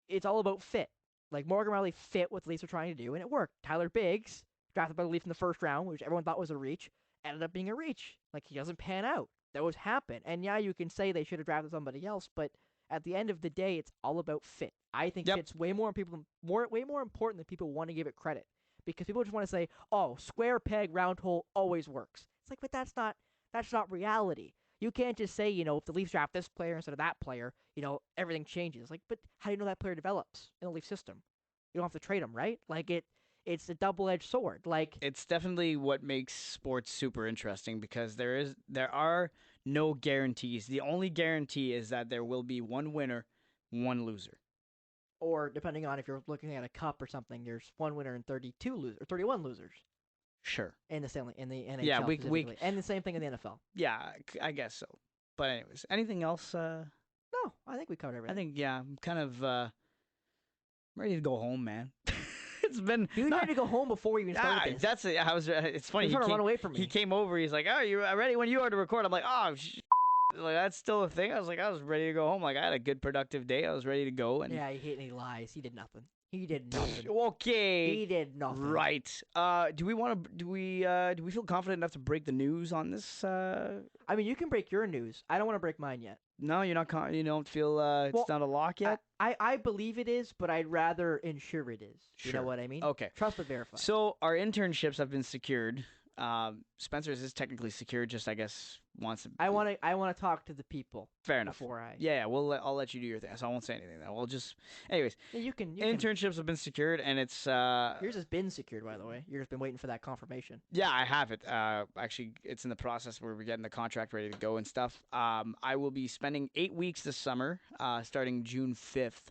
it's all about fit. Like Morgan Riley fit what the Leafs were trying to do, and it worked. Tyler Biggs, drafted by the Leafs in the first round, which everyone thought was a reach, ended up being a reach. Like he doesn't pan out. Those happen, and yeah, you can say they should have drafted somebody else, but at the end of the day, it's all about fit. I think Yep. fit's way more important than people want to give it credit, because people just want to say, "Oh, square peg, round hole always works." It's like, but that's not reality. You can't just say, if the Leafs draft this player instead of that player, everything changes. Like, but how do you know that player develops in the Leaf system? You don't have to trade him, right? Like it's a double-edged sword. Like It's definitely what makes sports super interesting because there are no guarantees. The only guarantee is that there will be one winner, one loser. or depending on if you're looking at a cup or something, there's one winner and 32 losers or 31 losers Sure. in the NHL. Yeah, we- specifically. And the same thing in the NFL. Yeah, I guess so. But anyways, anything else? No, I think we covered I everything. think yeah, I'm kind of ready to go home, man. It's been You not- tried to go home before we even started this. That's it. I was. It's funny. You're trying to run away from me. He came over. He's like, "Oh, you ready when you are to record?" I'm like, "Oh, like that's still a thing." I was like, "I was ready to go home. Like I had a good productive day. I was ready to go." And Yeah, he hit any lies. He did nothing. He did nothing. okay, He did nothing. right. Do we feel confident enough to break the news on this? I mean, you can break your news. I don't want to break mine yet. No, you're not. You don't feel it's Well, not a lock yet. I believe it is, but I'd rather ensure it is. You Sure. know what I mean? Okay. Trust but verify. So our internships have been secured. Spencer's is technically secured. Just I guess wants. I want to talk to the people Fair enough. before I. Yeah, I'll let you do your thing. So I won't say anything. Then we'll just. Anyways, Yeah, you can. internships have been secured, and it's. Yours has been secured, by the way. You've just been waiting for that confirmation. Yeah, I have it. Actually, it's in the process where we're getting the contract ready to go and stuff. I will be spending 8 weeks this summer, starting June 5th.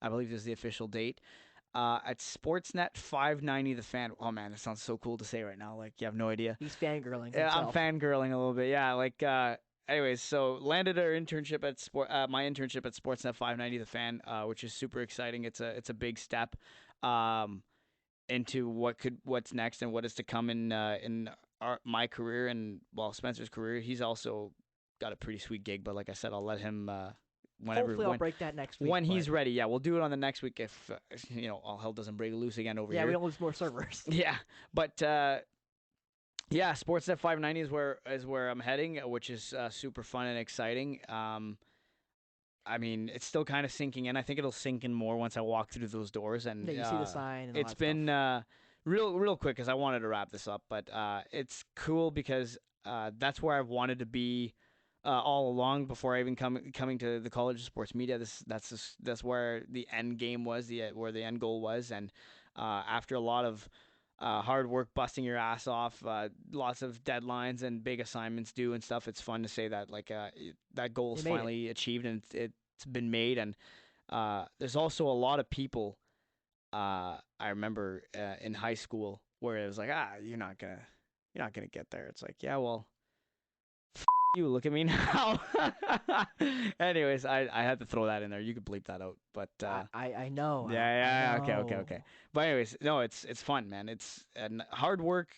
I believe this is the official date. At Sportsnet 590 The Fan. Oh man, that sounds so cool to say right now. Like you have no idea. He's fangirling Yeah, I'm himself. fangirling a little bit. Yeah, like. Anyways, so landed our internship at my internship at Sportsnet 590 The Fan, which is super exciting. It's a big step, into what's next and what is to come in my career and Spencer's career. He's also got a pretty sweet gig, but like I said, I'll let him whenever Hopefully, I'll break that next week. when he's but- ready. Yeah, we'll do it on the next week if all hell doesn't break loose again over yeah, here. we don't lose more servers. Yeah, but yeah, Sportsnet 590 is where I'm heading, which is super fun and exciting. I mean, it's still kind of sinking in. I think it'll sink in more once I walk through those doors. And Yeah, you see the sign and all it's that been stuff. real quick because I wanted to wrap this up, but it's cool because that's where I've wanted to be all along before I even coming to the College of Sports Media. That's where the end game was, where the end goal was, and after a lot of hard work, busting your ass off, lots of deadlines and big assignments due and stuff. It's fun to say that that goal is You made it. finally achieved and it's been made. And there's also a lot of people. I remember in high school where it was like, you're not gonna get there. It's like, yeah, well, you look at me now. Anyways, I had to throw that in there. You could bleep that out, but I know. yeah. I know. Okay. But anyways, no, it's fun, man. It's hard work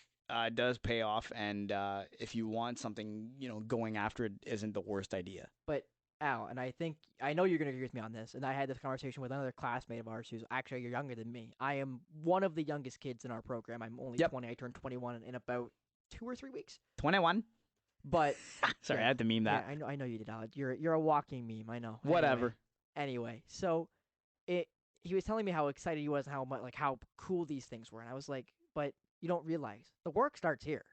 does pay off, and if you want something, going after it isn't the worst idea. But Al, and I know you're gonna agree with me on this. And I had this conversation with another classmate of ours who's actually younger than me. I am one of the youngest kids in our program. I'm only Yep. 20. I turned 21 in about 2 or 3 weeks. 21. But Sorry, yeah, I had to meme that. yeah, I know you did, Al. You're a walking meme. I know. Whatever. Anyway, so he was telling me how excited he was and how much how cool these things were, and I was like, but you don't realize the work starts here.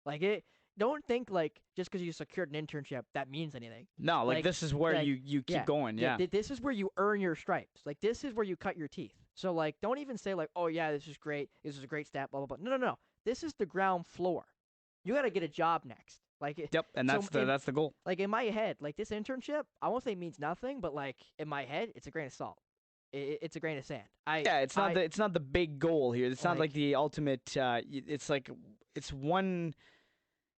Like it. Don't think like just because you secured an internship that means anything. No, like this is where like, you keep going. Yeah. This is where you earn your stripes. Like this is where you cut your teeth. So like don't even say like, oh yeah, this is great. This is a great step. Blah blah blah. No. This is the ground floor. You got to get a job next. Like Yep, and so that's the goal. like in my head, like this internship, I won't say means nothing, but like in my head, it's a grain of salt. It's a grain of sand. It's not the big goal here. It's not like the ultimate. It's like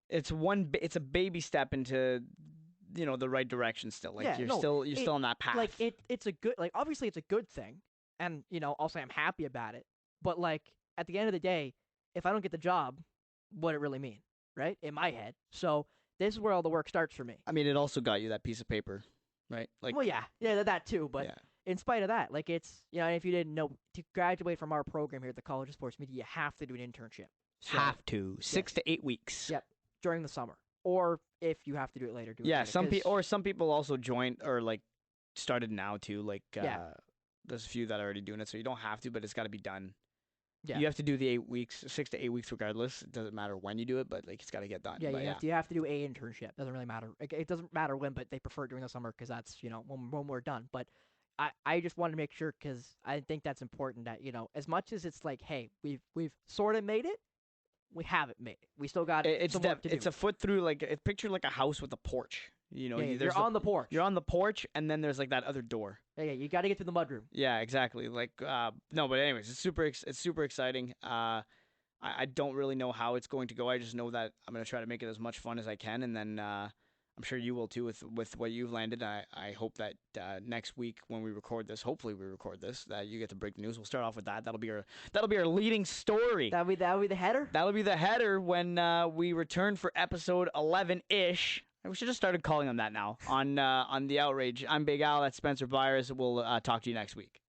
it's a baby step into the right direction still. Like you're still on that path. Like it's a good, like obviously it's a good thing, and I'll say I'm happy about it. But like at the end of the day, if I don't get the job, what it really mean, right? In my head. So this is where all the work starts for me. I mean, it also got you that piece of paper, right? Like, well, yeah, that too. But yeah. in spite of that, like it's if you didn't know, to graduate from our program here at the College of Sports Media, you have to do an internship. So, have to 6 to 8 weeks. Yep, during the summer, or if you have to do it later, do it Yeah, later, some people also joined or like started now too. Like, there's a few that are already doing it, so you don't have to, but it's got to be done. Yeah. You have to do the 8 weeks, 6 to 8 weeks, regardless. It doesn't matter when you do it, but like it's got to get done. Yeah, but, you have to do a internship. Doesn't really matter. It doesn't matter when, but they prefer it during the summer because that's when we're done. But I just wanted to make sure because I think that's important that as much as it's like, hey, we've sort of made it, we haven't made it. We still got some work to do. It's a foot through, like picture like a house with a porch. You're on the porch. You're on the porch, and then there's like that other door. Yeah, you got to get through the mudroom. Yeah, exactly. Like, no, but anyways, it's super exciting. I don't really know how it's going to go. I just know that I'm gonna try to make it as much fun as I can, and then I'm sure you will too with what you've landed. I hope that next week when we record this, hopefully we record this, that you get to break the news. We'll start off with that. That'll be our leading story. That'll be the header. That'll be the header when we return for episode 11-ish. We should have started calling them that now on the outrage. I'm Big Al. That's Spencer Byers. We'll talk to you next week.